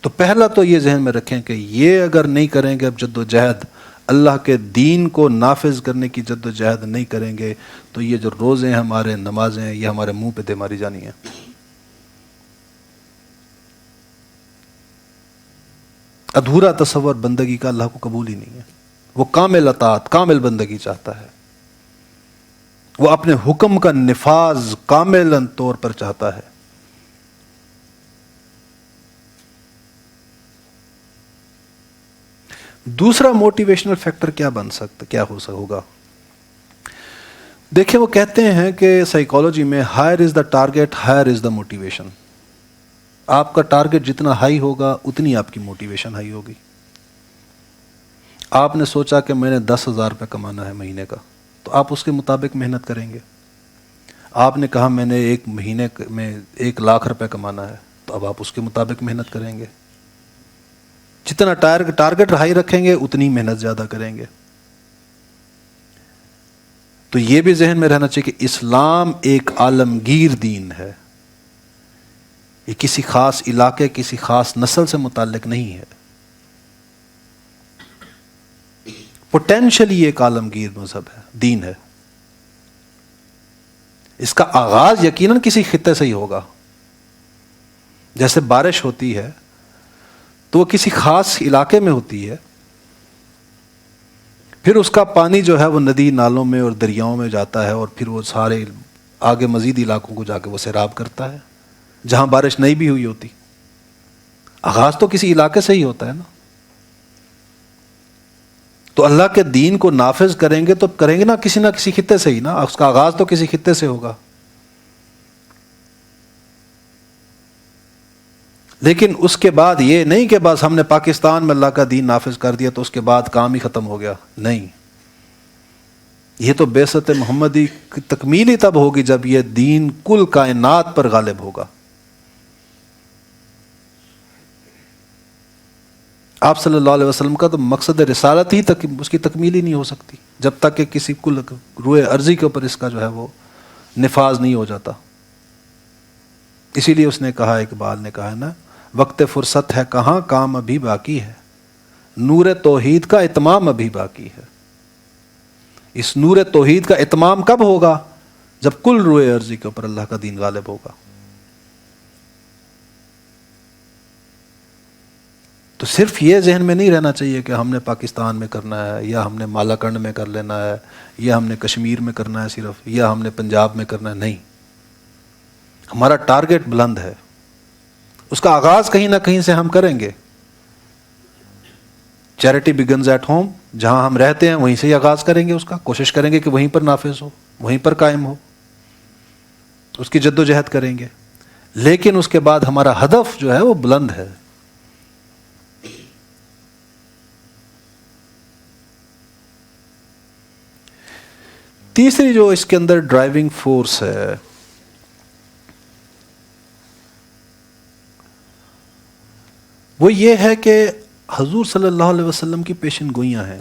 تو پہلا تو یہ ذہن میں رکھیں کہ یہ اگر نہیں کریں گے اب جد و جہد، اللہ کے دین کو نافذ کرنے کی جد و جہد نہیں کریں گے، تو یہ جو روزے ہیں ہمارے، نمازیں ہیں، یہ ہمارے منہ پہ دے ماری جانی ہیں۔ ادھورا تصور بندگی کا اللہ کو قبول ہی نہیں ہے۔ وہ کامل اطاعت، کامل بندگی چاہتا ہے، وہ اپنے حکم کا نفاذ کامل طور پر چاہتا ہے۔ دوسرا موٹیویشنل فیکٹر کیا بن سکتا، کیا ہوگا؟ دیکھیں، وہ کہتے ہیں کہ سائیکالوجی میں higher is the target, higher is the motivation. آپ کا ٹارگیٹ جتنا ہائی ہوگا اتنی آپ کی موٹیویشن ہائی ہوگی۔ آپ نے سوچا کہ میں نے 10,000 روپے کمانا ہے مہینے کا، تو آپ اس کے مطابق محنت کریں گے۔ آپ نے کہا میں نے ایک مہینے میں 1,00,000 روپے کمانا ہے، تو اب آپ اس کے مطابق محنت کریں گے۔ جتنا ٹارگیٹ ہائی رکھیں گے اتنی محنت زیادہ کریں گے۔ تو یہ بھی ذہن میں رہنا چاہیے کہ اسلام ایک عالمگیر دین ہے، یہ کسی خاص علاقے، کسی خاص نسل سے متعلق نہیں ہے۔ پوٹینشلی ایک عالمگیر مذہب ہے، دین ہے۔ اس کا آغاز یقیناً کسی خطے سے ہی ہوگا۔ جیسے بارش ہوتی ہے تو وہ کسی خاص علاقے میں ہوتی ہے، پھر اس کا پانی جو ہے وہ ندی نالوں میں اور دریاؤں میں جاتا ہے، اور پھر وہ سارے آگے مزید علاقوں کو جا کے وہ سیراب کرتا ہے جہاں بارش نہیں بھی ہوئی ہوتی۔ آغاز تو کسی علاقے سے ہی ہوتا ہے نا۔ تو اللہ کے دین کو نافذ کریں گے تو کریں گے نا کسی خطے سے ہی نا، اس کا آغاز تو کسی خطے سے ہوگا۔ لیکن اس کے بعد یہ نہیں کہ بس ہم نے پاکستان میں اللہ کا دین نافذ کر دیا تو اس کے بعد کام ہی ختم ہو گیا، نہیں۔ یہ تو بعثت محمدی کی تکمیل ہی تب ہوگی جب یہ دین کل کائنات پر غالب ہوگا۔ آپ صلی اللہ علیہ وسلم کا تو مقصد رسالت ہی تک اس کی تکمیل ہی نہیں ہو سکتی جب تک کہ کسی کل روئے ارضی کے اوپر اس کا جو ہے وہ نفاذ نہیں ہو جاتا۔ اسی لیے اس نے کہا، اقبال نے کہا ہے نا، وقت فرصت ہے کہاں، کام ابھی باقی ہے، نور توحید کا اتمام ابھی باقی ہے۔ اس نور توحید کا اتمام کب ہوگا؟ جب کل روئے ارضی کے اوپر اللہ کا دین غالب ہوگا۔ تو صرف یہ ذہن میں نہیں رہنا چاہیے کہ ہم نے پاکستان میں کرنا ہے، یا ہم نے مالاکنڈ میں کر لینا ہے، یا ہم نے کشمیر میں کرنا ہے صرف، یا ہم نے پنجاب میں کرنا ہے، نہیں۔ ہمارا ٹارگیٹ بلند ہے، اس کا آغاز کہیں نہ کہیں سے ہم کریں گے۔ چیریٹی بگنز ایٹ ہوم، جہاں ہم رہتے ہیں وہیں سے ہی آغاز کریں گے، اس کا کوشش کریں گے کہ وہیں پر نافذ ہو، وہیں پر قائم ہو، اس کی جد و جہد کریں گے۔ لیکن اس کے بعد ہمارا ہدف جو ہے وہ بلند ہے۔ تیسری جو اس کے اندر ڈرائیونگ فورس ہے وہ یہ ہے کہ حضور صلی اللہ علیہ وسلم کی پیشن گوئیاں ہیں۔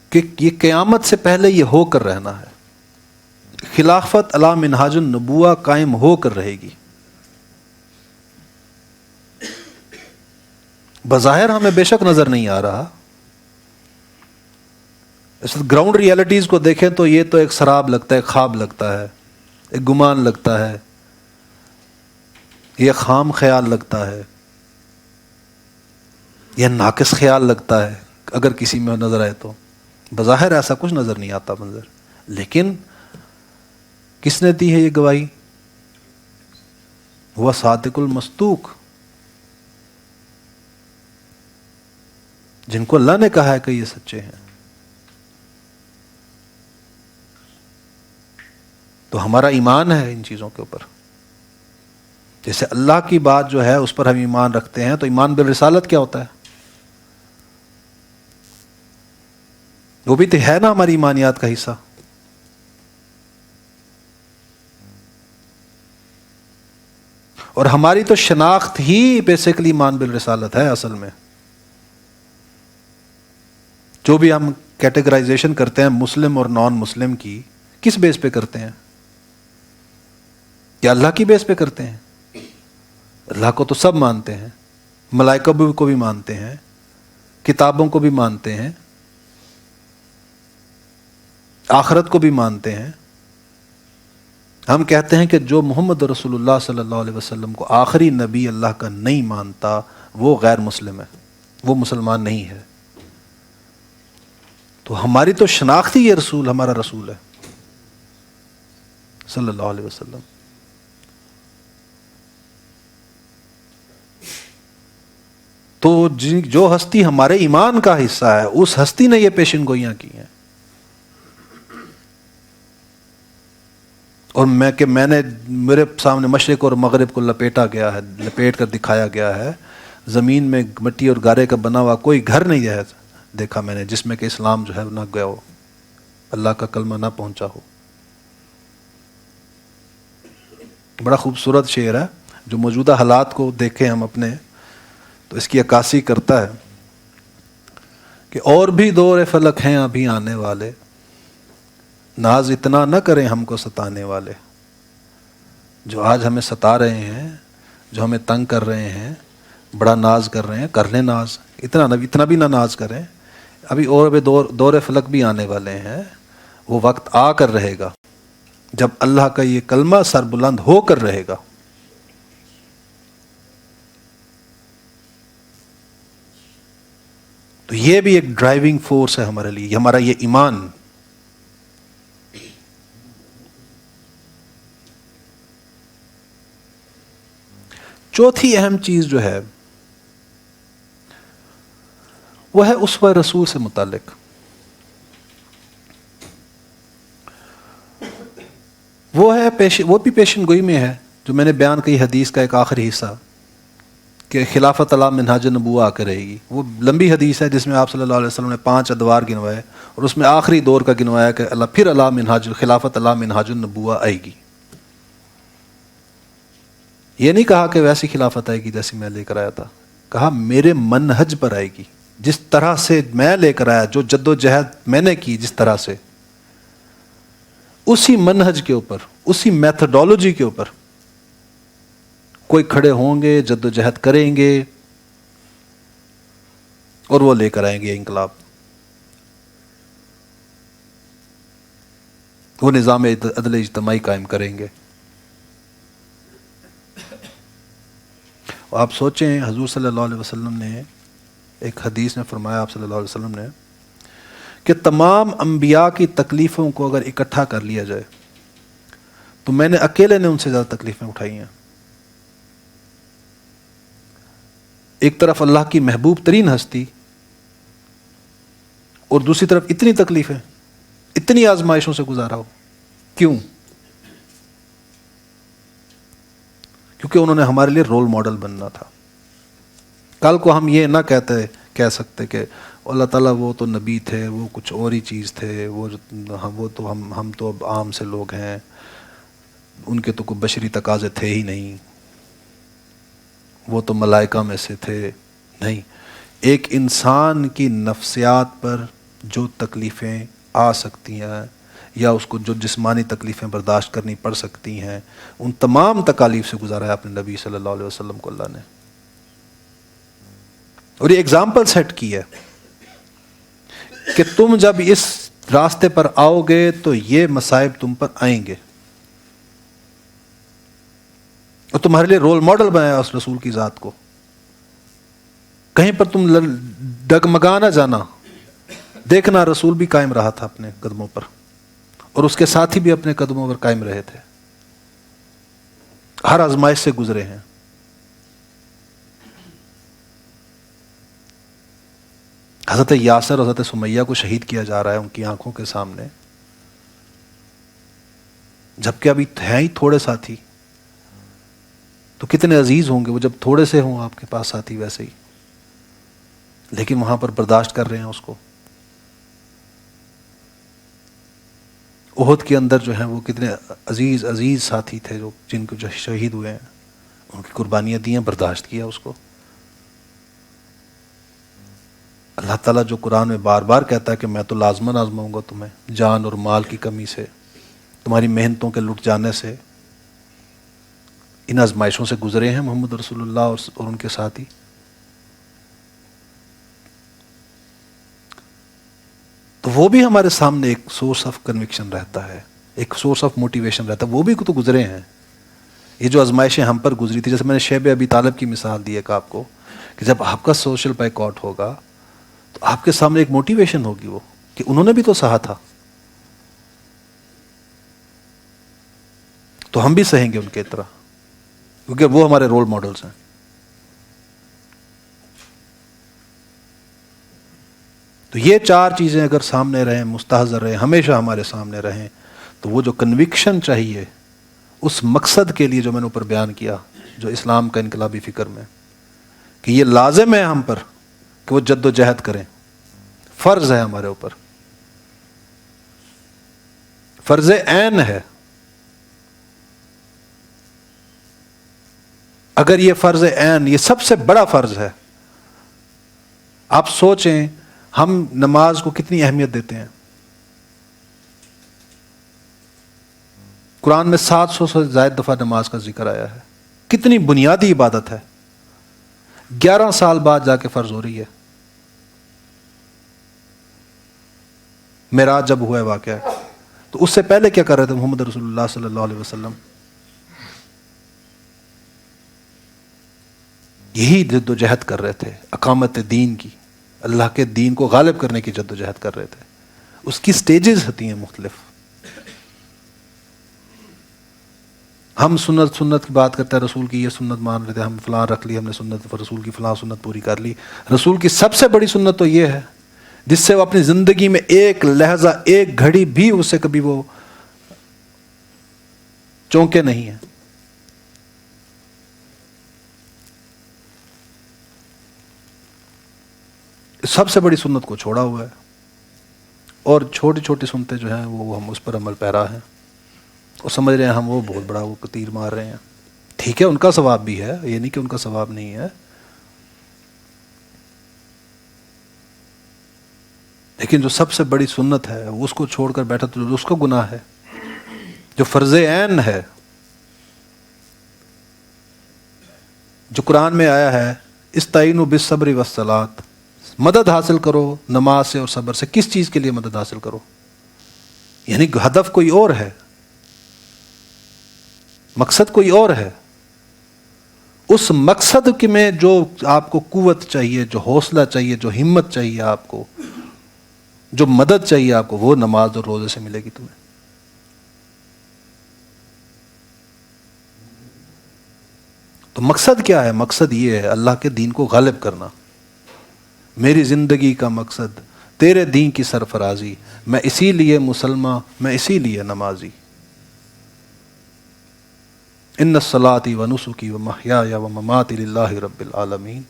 کہ یہ قیامت سے پہلے یہ ہو کر رہنا ہے، خلافت علی منہاج النبوہ قائم ہو کر رہے گی۔ بظاہر ہمیں بے شک نظر نہیں آ رہا، گراؤنڈ ریالٹیز کو دیکھیں تو یہ تو ایک سراب لگتا ہے، خواب لگتا ہے، ایک گمان لگتا ہے، یہ خام خیال لگتا ہے، یہ ناقص خیال لگتا ہے اگر کسی میں نظر آئے تو. بظاہر ایسا کچھ نظر نہیں آتا منظر، لیکن کس نے دی ہے یہ گواہی؟ وہ صادق المصدوق، جن کو اللہ نے کہا ہے کہ یہ سچے ہیں. تو ہمارا ایمان ہے ان چیزوں کے اوپر. جیسے اللہ کی بات جو ہے اس پر ہم ایمان رکھتے ہیں، تو ایمان بالرسالت کیا ہوتا ہے؟ وہ بھی تو ہے نا ہماری ایمانیات کا حصہ. اور ہماری تو شناخت ہی بیسیکلی ایمان بالرسالت ہے اصل میں. جو بھی ہم کیٹیگرائزیشن کرتے ہیں مسلم اور نان مسلم کی، کس بیس پہ کرتے ہیں؟ یا اللہ کی بیس پہ کرتے ہیں؟ اللہ کو تو سب مانتے ہیں، ملائکہ کو بھی مانتے ہیں، کتابوں کو بھی مانتے ہیں، آخرت کو بھی مانتے ہیں. ہم کہتے ہیں کہ جو محمد رسول اللہ صلی اللہ علیہ وسلم کو آخری نبی اللہ کا نہیں مانتا وہ غیر مسلم ہے، وہ مسلمان نہیں ہے. تو ہماری تو شناخت ہی یہ رسول ہمارا رسول ہے صلی اللہ علیہ وسلم. تو جو ہستی ہمارے ایمان کا حصہ ہے اس ہستی نے یہ پیشن گوئیاں کی ہیں. اور میں نے میرے سامنے مشرق اور مغرب کو لپیٹا گیا ہے، لپیٹ کر دکھایا گیا ہے. زمین میں مٹی اور گارے کا بنا ہوا کوئی گھر نہیں ہے دیکھا میں نے جس میں کہ اسلام جو ہے نہ گیا ہو، اللہ کا کلمہ نہ پہنچا ہو. بڑا خوبصورت شعر ہے جو موجودہ حالات کو دیکھیں ہم اپنے تو اس کی عکاسی کرتا ہے کہ اور بھی دور فلک ہیں ابھی آنے والے، ناز اتنا نہ کریں ہم کو ستانے والے. جو آج ہمیں ستا رہے ہیں، جو ہمیں تنگ کر رہے ہیں، بڑا ناز کر رہے ہیں، کر لیں ناز، اتنا بھی نہ ناز کریں. ابھی اور بھی دور فلک بھی آنے والے ہیں. وہ وقت آ کر رہے گا جب اللہ کا یہ کلمہ سر بلند ہو کر رہے گا. تو یہ بھی ایک ڈرائیونگ فورس ہے ہمارے لیے، ہمارا یہ ایمان. چوتھی اہم چیز جو ہے وہ ہے اسوہ رسول سے متعلق. وہ بھی پیشن گوئی میں ہے جو میں نے بیان کی حدیث کا ایک آخری حصہ کہ خلافت علی منہاج النبوہ آ کے رہے گی. وہ لمبی حدیث ہے جس میں آپ صلی اللہ علیہ وسلم نے 5 ادوار گنوائے اور اس میں آخری دور کا گنوایا کہ اللہ پھر خلافت علی منہاج النبوہ آئے گی. یہ نہیں کہا کہ ویسی خلافت آئے گی جیسی میں لے کر آیا تھا، کہا میرے منہج پر آئے گی، جس طرح سے میں لے کر آیا، جو جد و جہد میں نے کی جس طرح سے، اسی منہج کے اوپر، اسی میتھڈالوجی کے اوپر کوئی کھڑے ہوں گے، جد و جہد کریں گے اور وہ لے کر آئیں گے انقلاب. وہ نظام عدل اجتماعی قائم کریں گے. آپ سوچیں حضور صلی اللہ علیہ وسلم نے ایک حدیث میں فرمایا، آپ صلی اللہ علیہ وسلم نے، کہ تمام انبیاء کی تکلیفوں کو اگر اکٹھا کر لیا جائے تو میں نے اکیلے نے ان سے زیادہ تکلیفیں اٹھائی ہیں. ایک طرف اللہ کی محبوب ترین ہستی اور دوسری طرف اتنی تکلیفیں، اتنی آزمائشوں سے گزارا ہو. کیوں؟ کیونکہ انہوں نے ہمارے لیے رول ماڈل بننا تھا. کل کو ہم یہ نہ کہہ سکتے کہ اللہ تعالیٰ وہ تو نبی تھے، وہ کچھ اور ہی چیز تھے، ہم تو اب عام سے لوگ ہیں، ان کے تو کوئی بشری تقاضے تھے ہی نہیں، وہ تو ملائکہ میں سے تھے. نہیں، ایک انسان کی نفسیات پر جو تکلیفیں آ سکتی ہیں یا اس کو جو جسمانی تکلیفیں برداشت کرنی پڑ سکتی ہیں، ان تمام تکالیف سے گزارا ہے اپنے نبی صلی اللہ علیہ وسلم کو اللہ نے. اور یہ ایگزامپل سیٹ کی ہے کہ تم جب اس راستے پر آؤ گے تو یہ مصائب تم پر آئیں گے. اور تمہارے لیے رول ماڈل بنایا اس رسول کی ذات کو. کہیں پر تم ڈگمگا نہ جانا. دیکھنا رسول بھی قائم رہا تھا اپنے قدموں پر، اور اس کے ساتھی بھی اپنے قدموں پر قائم رہے تھے، ہر آزمائش سے گزرے ہیں. حضرت یاسر اور حضرت سمیہ کو شہید کیا جا رہا ہے ان کی آنکھوں کے سامنے، جبکہ ابھی ہیں ہی تھوڑے ساتھی. تو کتنے عزیز ہوں گے وہ جب تھوڑے سے ہوں آپ کے پاس ساتھی ویسے ہی، لیکن وہاں پر برداشت کر رہے ہیں اس کو. احد کے اندر جو ہیں وہ کتنے عزیز عزیز ساتھی تھے جو جن کو جو شہید ہوئے ہیں، ان کی قربانیاں دی ہیں، برداشت کیا اس کو. اللہ تعالیٰ جو قرآن میں بار بار کہتا ہے کہ میں تو لازماً آزماؤں گا تمہیں، جان اور مال کی کمی سے، تمہاری محنتوں کے لٹ جانے سے. ان آزمائشوں سے گزرے ہیں محمد رسول اللہ اور ان کے ساتھی. تو وہ بھی ہمارے سامنے ایک سورس آف کنوکشن رہتا ہے، ایک سورس آف موٹیویشن رہتا ہے. وہ بھی تو گزرے ہیں. یہ جو آزمائشیں ہم پر گزری تھی، جیسے میں نے شیب ابی طالب کی مثال دی ایک آپ کو، کہ جب آپ کا سوشل بائک آؤٹ ہوگا تو آپ کے سامنے ایک موٹیویشن ہوگی وہ کہ انہوں نے بھی تو سہا تھا، تو ہم بھی سہیں گے ان کے طرح، کیونکہ وہ ہمارے رول ماڈلز ہیں. تو یہ چار چیزیں اگر سامنے رہیں، مستحضر رہیں، ہمیشہ ہمارے سامنے رہیں، تو وہ جو کنوکشن چاہیے اس مقصد کے لیے جو میں نے اوپر بیان کیا، جو اسلام کا انقلابی فکر میں، کہ یہ لازم ہے ہم پر کہ وہ جد و جہد کریں، فرض ہے ہمارے اوپر، فرض عین ہے. اگر یہ فرض عین، یہ سب سے بڑا فرض ہے. آپ سوچیں ہم نماز کو کتنی اہمیت دیتے ہیں. قرآن میں 700 سے زائد دفعہ نماز کا ذکر آیا ہے. کتنی بنیادی عبادت ہے، 11 سال بعد جا کے فرض ہو رہی ہے. معراج جب ہوا ہے واقعہ، تو اس سے پہلے کیا کر رہے تھے محمد رسول اللہ صلی اللہ علیہ وسلم؟ یہی جد و جہد کر رہے تھے، اقامت دین کی، اللہ کے دین کو غالب کرنے کی جد و جہد کر رہے تھے. اس کی سٹیجز ہوتی ہیں مختلف. ہم سنت کی بات کرتے ہیں، رسول کی یہ سنت مان رہے تھے، ہم فلاں رکھ لی، ہم نے سنت رسول کی فلاں سنت پوری کر لی. رسول کی سب سے بڑی سنت تو یہ ہے جس سے وہ اپنی زندگی میں ایک لہجہ، ایک گھڑی بھی اس سے کبھی وہ چونکے نہیں ہیں. سب سے بڑی سنت کو چھوڑا ہوا ہے، اور چھوٹی چھوٹی سنتیں جو ہیں وہ ہم اس پر عمل پیرا ہیں، اور سمجھ رہے ہیں ہم وہ بہت بڑا وہ تیر مار رہے ہیں. ٹھیک ہے، ان کا ثواب بھی ہے، یہ نہیں کہ ان کا ثواب نہیں ہے، لیکن جو سب سے بڑی سنت ہے اس کو چھوڑ کر بیٹھا تو اس کو گناہ ہے. جو فرض عین ہے، جو قرآن میں آیا ہے، استعینوا بالصبر والصلاۃ، مدد حاصل کرو نماز سے اور صبر سے. کس چیز کے لیے مدد حاصل کرو؟ یعنی ہدف کوئی اور ہے، مقصد کوئی اور ہے. اس مقصد میں جو آپ کو قوت چاہیے، جو حوصلہ چاہیے، جو ہمت چاہیے آپ کو، جو مدد چاہیے آپ کو، وہ نماز اور روزے سے ملے گی تمہیں. تو مقصد کیا ہے؟ مقصد یہ ہے اللہ کے دین کو غالب کرنا. میری زندگی کا مقصد تیرے دین کی سرفرازی، میں اسی لیے مسلمان، میں اسی لیے نمازی. ان صلاتي ونسكي ومحياي ومماتي لله رب العالمین.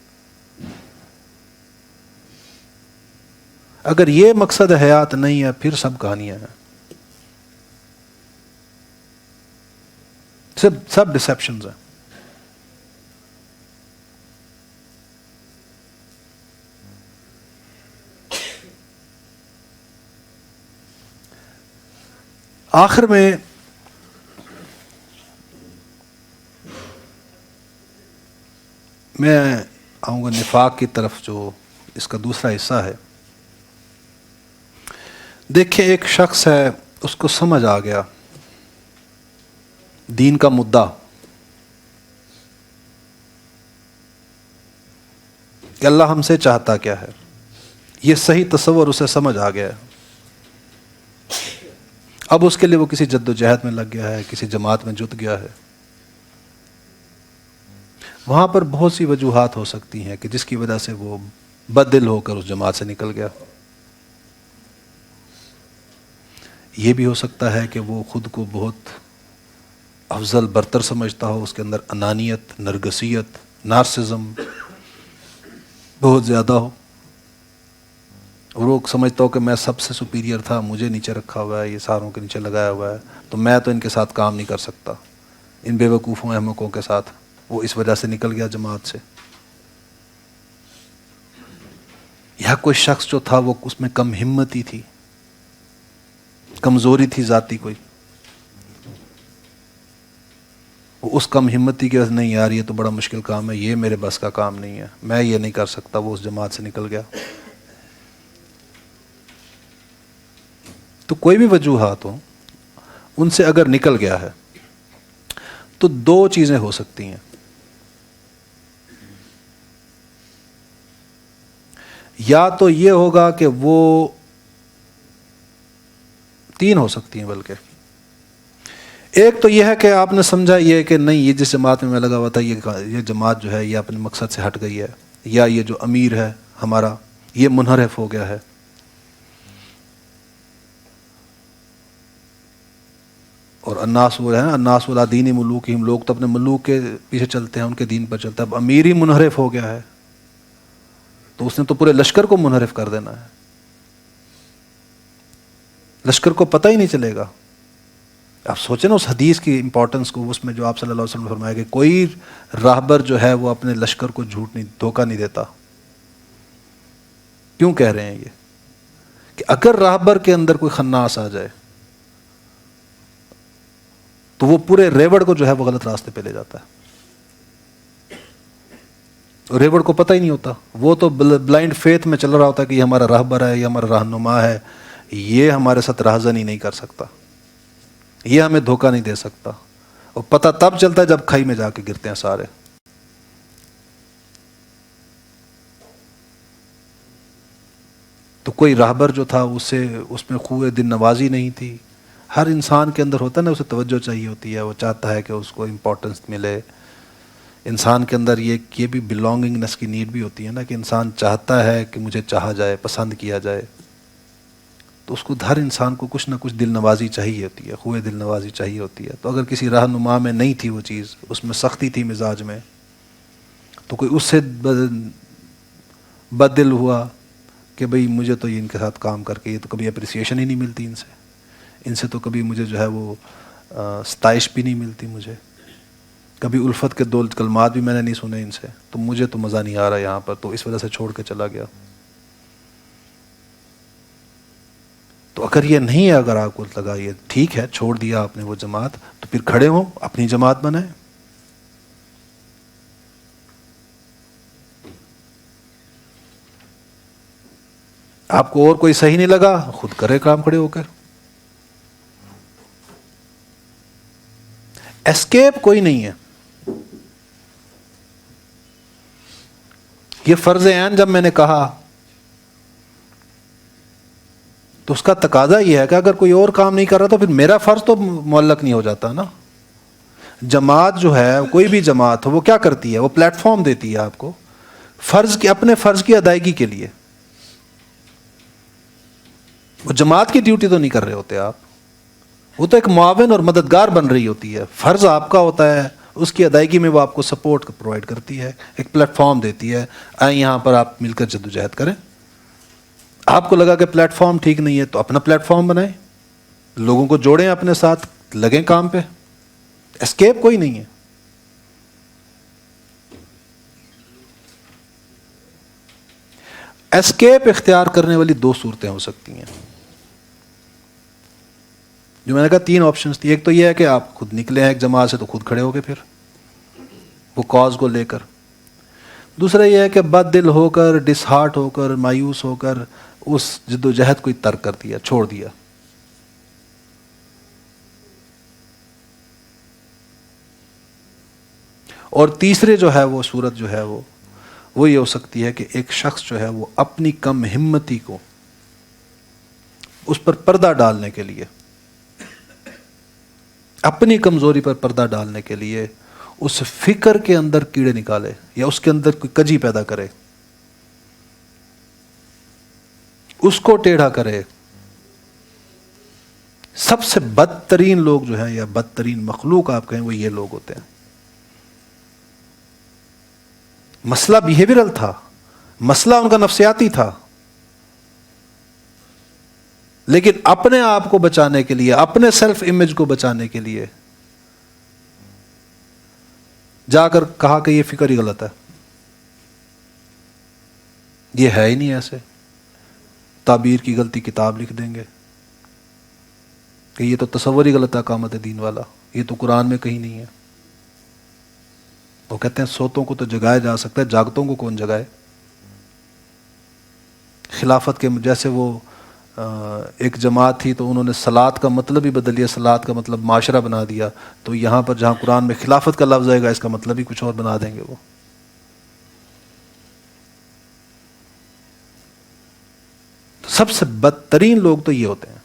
اگر یہ مقصد حیات نہیں ہے پھر سب کہانیاں ہیں، سب ڈسیپشنز ہیں. آخر میں آؤں گا نفاق کی طرف، جو اس کا دوسرا حصہ ہے. دیکھیں ایک شخص ہے، اس کو سمجھ آ گیا دین کا مدعا، کہ اللہ ہم سے چاہتا کیا ہے، یہ صحیح تصور اسے سمجھ آ گیا ہے۔ اب اس کے لیے وہ کسی جد و جہد میں لگ گیا ہے، کسی جماعت میں جت گیا ہے۔ وہاں پر بہت سی وجوہات ہو سکتی ہیں کہ جس کی وجہ سے وہ بد دل ہو کر اس جماعت سے نکل گیا۔ یہ بھی ہو سکتا ہے کہ وہ خود کو بہت افضل برتر سمجھتا ہو، اس کے اندر انانیت، نرگسیت، نارسزم بہت زیادہ ہو، اور وہ سمجھتا ہو کہ میں سب سے سپیریئر تھا، مجھے نیچے رکھا ہوا ہے، یہ ساروں کے نیچے لگایا ہوا ہے، تو میں تو ان کے ساتھ کام نہیں کر سکتا، ان بے وقوفوں احمقوں کے ساتھ۔ وہ اس وجہ سے نکل گیا جماعت سے۔ یا کوئی شخص جو تھا وہ اس میں کم ہمتی تھی، کمزوری تھی ذاتی کوئی، وہ اس کم ہمتی کی وجہ سے نہیں یار یہ تو بڑا مشکل کام ہے، یہ میرے بس کا کام نہیں ہے، میں یہ نہیں کر سکتا، وہ اس جماعت سے نکل گیا۔ تو کوئی بھی وجوہات ہوں، ان سے اگر نکل گیا ہے تو دو چیزیں ہو سکتی ہیں، یا تو یہ ہوگا کہ وہ تین ہو سکتی ہیں بلکہ، ایک تو یہ ہے کہ آپ نے سمجھا یہ کہ نہیں یہ جس جماعت میں لگا ہوا تھا یہ جماعت جو ہے یہ اپنے مقصد سے ہٹ گئی ہے، یا یہ جو امیر ہے ہمارا یہ منحرف ہو گیا ہے، اور الناس وہ ہے نا، الناس علی دین ملوکہم، لوگ تو اپنے ملوک کے پیچھے چلتے ہیں، ان کے دین پر چلتا ہے، اب امیر ہی منحرف ہو گیا ہے تو اس نے تو پورے لشکر کو منحرف کر دینا ہے، لشکر کو پتہ ہی نہیں چلے گا۔ آپ سوچیں نا اس حدیث کی امپورٹنس کو، اس میں جو آپ صلی اللہ علیہ وسلم نے فرمایا کہ کوئی راہبر جو ہے وہ اپنے لشکر کو دھوکہ نہیں دیتا۔ کیوں کہہ رہے ہیں یہ؟ کہ اگر راہبر کے اندر کوئی خناس آ جائے تو وہ پورے ریوڑ کو جو ہے وہ غلط راستے پہ لے جاتا ہے، اور ریوڑ کو پتہ ہی نہیں ہوتا، وہ تو بلائنڈ فیتھ میں چل رہا ہوتا ہے کہ یہ ہمارا راہبر ہے، یہ ہمارا رہنما ہے، یہ ہمارے ساتھ راہزنی نہیں کر سکتا، یہ ہمیں دھوکہ نہیں دے سکتا، اور پتہ تب چلتا ہے جب کھائی میں جا کے گرتے ہیں سارے۔ تو کوئی راہبر جو تھا اس میں خوئے دل نوازی نہیں تھی۔ ہر انسان کے اندر ہوتا ہے نا، اسے توجہ چاہیے ہوتی ہے، وہ چاہتا ہے کہ اس کو امپورٹنس ملے۔ انسان کے اندر یہ بھی بلونگنگنس کی نیڈ بھی ہوتی ہے نا، کہ انسان چاہتا ہے کہ مجھے چاہا جائے، پسند کیا جائے، تو اس کو ہر انسان کو کچھ نہ کچھ دل نوازی چاہیے ہوتی ہے، خوئے دل نوازی چاہیے ہوتی ہے۔ تو اگر کسی رہنما میں نہیں تھی وہ چیز، اس میں سختی تھی مزاج میں، تو کوئی اس سے بد دل ہوا کہ بھئی مجھے تو یہ ان کے ساتھ کام کر کے یہ تو کبھی اپریسیشن ہی نہیں ملتی، ان سے تو کبھی مجھے جو ہے وہ ستائش بھی نہیں ملتی، مجھے کبھی الفت کے دو کلمات بھی میں نے نہیں سنے ان سے، تو مجھے تو مزہ نہیں آ رہا یہاں پر، تو اس وجہ سے چھوڑ کے چلا گیا۔ تو اگر یہ نہیں ہے، اگر آپ کو لگا یہ ٹھیک ہے، چھوڑ دیا آپ نے وہ جماعت، تو پھر کھڑے ہوں اپنی جماعت بنائیں۔ آپ کو اور کوئی صحیح نہیں لگا، خود کرے کام کھڑے ہو کر۔ اسکیپ کوئی نہیں ہے۔ یہ فرض عین جب میں نے کہا تو اس کا تقاضا یہ ہے کہ اگر کوئی اور کام نہیں کر رہا تو پھر میرا فرض تو معلق نہیں ہو جاتا نا۔ جماعت جو ہے، کوئی بھی جماعت ہو، وہ کیا کرتی ہے؟ وہ پلیٹ فارم دیتی ہے آپ کو اپنے فرض کی ادائیگی کے لیے۔ وہ جماعت کی ڈیوٹی تو نہیں کر رہے ہوتے آپ، وہ تو ایک معاون اور مددگار بن رہی ہوتی ہے۔ فرض آپ کا ہوتا ہے، اس کی ادائیگی میں وہ آپ کو سپورٹ پرووائڈ کرتی ہے، ایک پلیٹ فارم دیتی ہے، آئیں یہاں پر آپ مل کر جدوجہد کریں۔ آپ کو لگا کہ پلیٹ فارم ٹھیک نہیں ہے تو اپنا پلیٹ فارم بنائیں، لوگوں کو جوڑیں اپنے ساتھ، لگیں کام پہ۔ اسکیپ کوئی نہیں ہے۔ اسکیپ اختیار کرنے والی دو صورتیں ہو سکتی ہیں، جو میں نے کہا تین آپشنز تھی۔ ایک تو یہ ہے کہ آپ خود نکلے ہیں ایک جماعت سے تو خود کھڑے ہو گئے پھر وہ کاز کو لے کر۔ دوسرا یہ ہے کہ بد دل ہو کر، ڈس ہارٹ ہو کر، مایوس ہو کر اس جد و جہد کو ترک کر دیا، چھوڑ دیا۔ اور تیسرے جو ہے وہ صورت جو ہے وہ وہ یہ ہو سکتی ہے کہ ایک شخص جو ہے وہ اپنی کم ہمتی کو اس پر پردہ ڈالنے کے لیے، اپنی کمزوری پر پردہ ڈالنے کے لیے اس فکر کے اندر کیڑے نکالے یا اس کے اندر کوئی کجی پیدا کرے، اس کو ٹیڑھا کرے۔ سب سے بدترین لوگ جو ہیں یا بدترین مخلوق آپ کہیں وہ یہ لوگ ہوتے ہیں۔ مسئلہ بیہیویئرل تھا، مسئلہ ان کا نفسیاتی تھا، لیکن اپنے آپ کو بچانے کے لیے، اپنے سیلف امیج کو بچانے کے لیے جا کر کہا کہ یہ فکر ہی غلط ہے، یہ ہے ہی نہیں ایسے، تعبیر کی غلطی کتاب لکھ دیں گے کہ یہ تو تصور ہی غلط ہے اقامت دین والا، یہ تو قرآن میں کہیں نہیں ہے۔ وہ کہتے ہیں سوتوں کو تو جگایا جا سکتا ہے، جاگتوں کو کون جگائے؟ خلافت کے جیسے وہ ایک جماعت تھی تو انہوں نے صلات کا مطلب ہی بدل دیا، صلات کا مطلب معاشرہ بنا دیا، تو یہاں پر جہاں قرآن میں خلافت کا لفظ آئے گا اس کا مطلب ہی کچھ اور بنا دیں گے وہ۔ سب سے بدترین لوگ تو یہ ہوتے ہیں،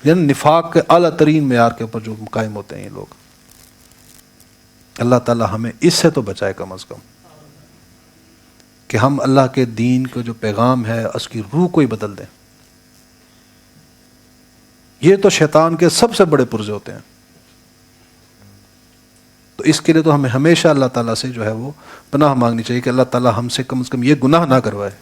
یعنی نفاق کے اعلیٰ ترین معیار کے اوپر جو قائم ہوتے ہیں یہ لوگ۔ اللہ تعالی ہمیں اس سے تو بچائے کم از کم کہ ہم اللہ کے دین کا جو پیغام ہے اس کی روح کو ہی بدل دیں۔ یہ تو شیطان کے سب سے بڑے پرزے ہوتے ہیں، تو اس کے لیے تو ہمیں ہمیشہ اللہ تعالیٰ سے جو ہے وہ پناہ مانگنی چاہیے کہ اللہ تعالیٰ ہم سے کم از کم یہ گناہ نہ کروائے،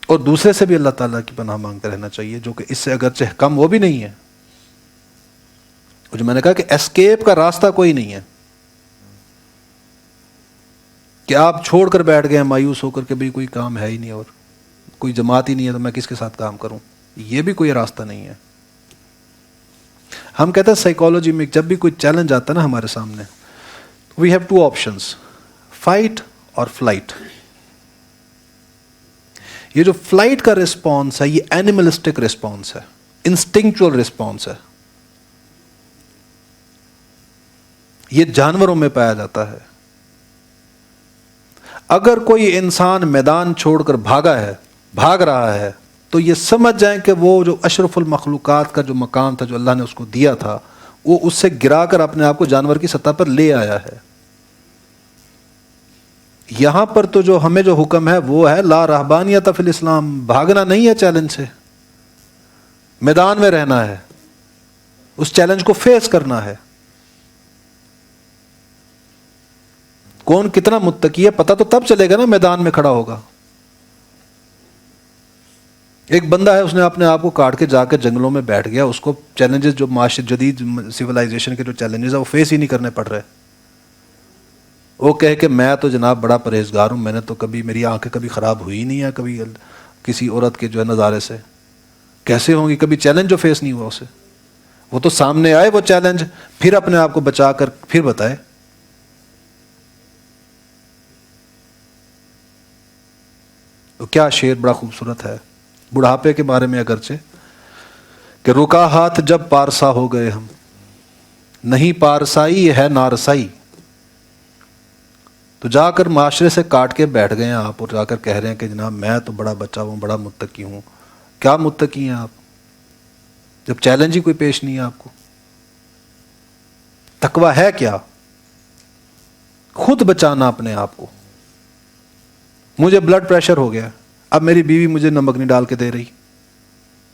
اور دوسرے سے بھی اللہ تعالیٰ کی پناہ مانگتے رہنا چاہیے جو کہ اس سے اگرچہ کم وہ بھی نہیں ہے، جو میں نے کہا کہ اسکیپ کا راستہ کوئی نہیں ہے کہ آپ چھوڑ کر بیٹھ گئے ہیں مایوس ہو کر کے بھی کوئی کام ہے ہی نہیں اور کوئی جماعت ہی نہیں ہے تو میں کس کے ساتھ کام کروں، یہ بھی کوئی راستہ نہیں ہے۔ ہم کہتے ہیں سائیکالوجی میں جب بھی کوئی چیلنج آتا ہے نا ہمارے سامنے، we have two options, fight اور فلائٹ۔ یہ جو فلائٹ کا رسپانس ہے یہ اینیملسٹک رسپانس ہے، انسٹنکچوئل رسپانس ہے، یہ جانوروں میں پایا جاتا ہے۔ اگر کوئی انسان میدان چھوڑ کر بھاگ رہا ہے تو یہ سمجھ جائیں کہ وہ جو اشرف المخلوقات کا جو مقام تھا جو اللہ نے اس کو دیا تھا وہ اس سے گرا کر اپنے آپ کو جانور کی سطح پر لے آیا ہے۔ یہاں پر تو جو ہمیں جو حکم ہے وہ ہے لا رہبانیت فی الاسلام، بھاگنا نہیں ہے چیلنج سے، میدان میں رہنا ہے، اس چیلنج کو فیس کرنا ہے۔ کون کتنا متقی ہے پتہ تو تب چلے گا نا میدان میں کھڑا ہوگا۔ ایک بندہ ہے اس نے اپنے آپ کو کاٹ کے جا کے جنگلوں میں بیٹھ گیا، اس کو چیلنجز جو معاشر جدید سویلائزیشن کے جو چیلنجز ہیں وہ فیس ہی نہیں کرنے پڑ رہے۔ وہ کہے کہ میں تو جناب بڑا پرہیزگار ہوں، میں نے تو کبھی، میری آنکھیں کبھی خراب ہوئی نہیں ہے کبھی کسی عورت کے جو ہے نظارے سے، کیسے ہوں گی؟ کبھی چیلنج جو فیس نہیں ہوا اسے، وہ تو سامنے آئے وہ چیلنج، پھر اپنے آپ کو بچا کر پھر بتائے۔ تو کیا شعر بڑا خوبصورت ہے بڑھاپے کے بارے میں اگرچہ کہ رکا ہاتھ جب پارسا ہو گئے ہم، نہیں پارسائی ہے نارسائی۔ تو جا کر معاشرے سے کاٹ کے بیٹھ گئے ہیں آپ اور جا کر کہہ رہے ہیں کہ جناب میں تو بڑا بچہ ہوں، بڑا متقی ہوں۔ کیا متقی ہیں آپ جب چیلنج ہی کوئی پیش نہیں ہے آپ کو؟ تقویٰ ہے کیا؟ خود بچانا اپنے آپ کو۔ مجھے بلڈ پریشر ہو گیا، اب میری بیوی مجھے نمک نہیں ڈال کے دے رہی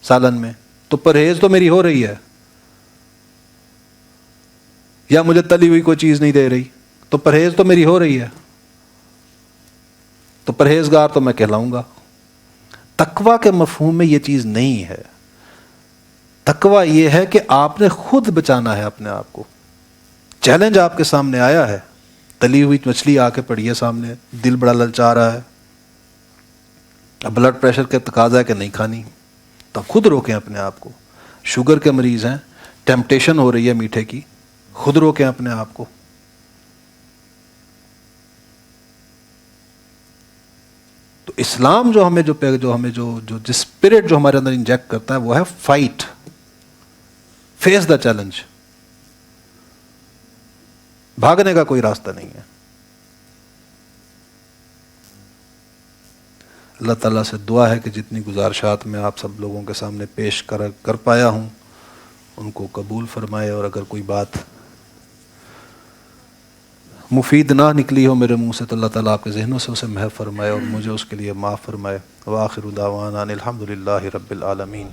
سالن میں، تو پرہیز تو میری ہو رہی ہے، یا مجھے تلی ہوئی کوئی چیز نہیں دے رہی تو پرہیز تو میری ہو رہی ہے، تو پرہیزگار تو میں کہلاؤں گا۔ تقویٰ کے مفہوم میں یہ چیز نہیں ہے۔ تقویٰ یہ ہے کہ آپ نے خود بچانا ہے اپنے آپ کو۔ چیلنج آپ کے سامنے آیا ہے، تلی ہوئی مچھلی آ کے پڑی ہے سامنے، دل بڑا للچا رہا ہے، اب بلڈ پریشر کا تقاضا ہے کہ نہیں کھانی، تو خود روکیں اپنے آپ کو۔ شوگر کے مریض ہیں، ٹیمپٹیشن ہو رہی ہے میٹھے کی، خود روکیں اپنے آپ کو۔ تو اسلام جو ہمیں جو اسپرٹ جو ہمارے اندر انجیکٹ کرتا ہے وہ ہے فائٹ، فیس دا چیلنج، بھاگنے کا کوئی راستہ نہیں ہے۔ اللہ تعالیٰ سے دعا ہے کہ جتنی گزارشات میں آپ سب لوگوں کے سامنے پیش کر پایا ہوں ان کو قبول فرمائے، اور اگر کوئی بات مفید نہ نکلی ہو میرے منہ سے تو اللہ تعالیٰ آپ کے ذہنوں سے اسے محو فرمائے اور مجھے اس کے لیے معاف فرمائے۔ وآخر دعوانا ان الحمد للہ رب العالمین۔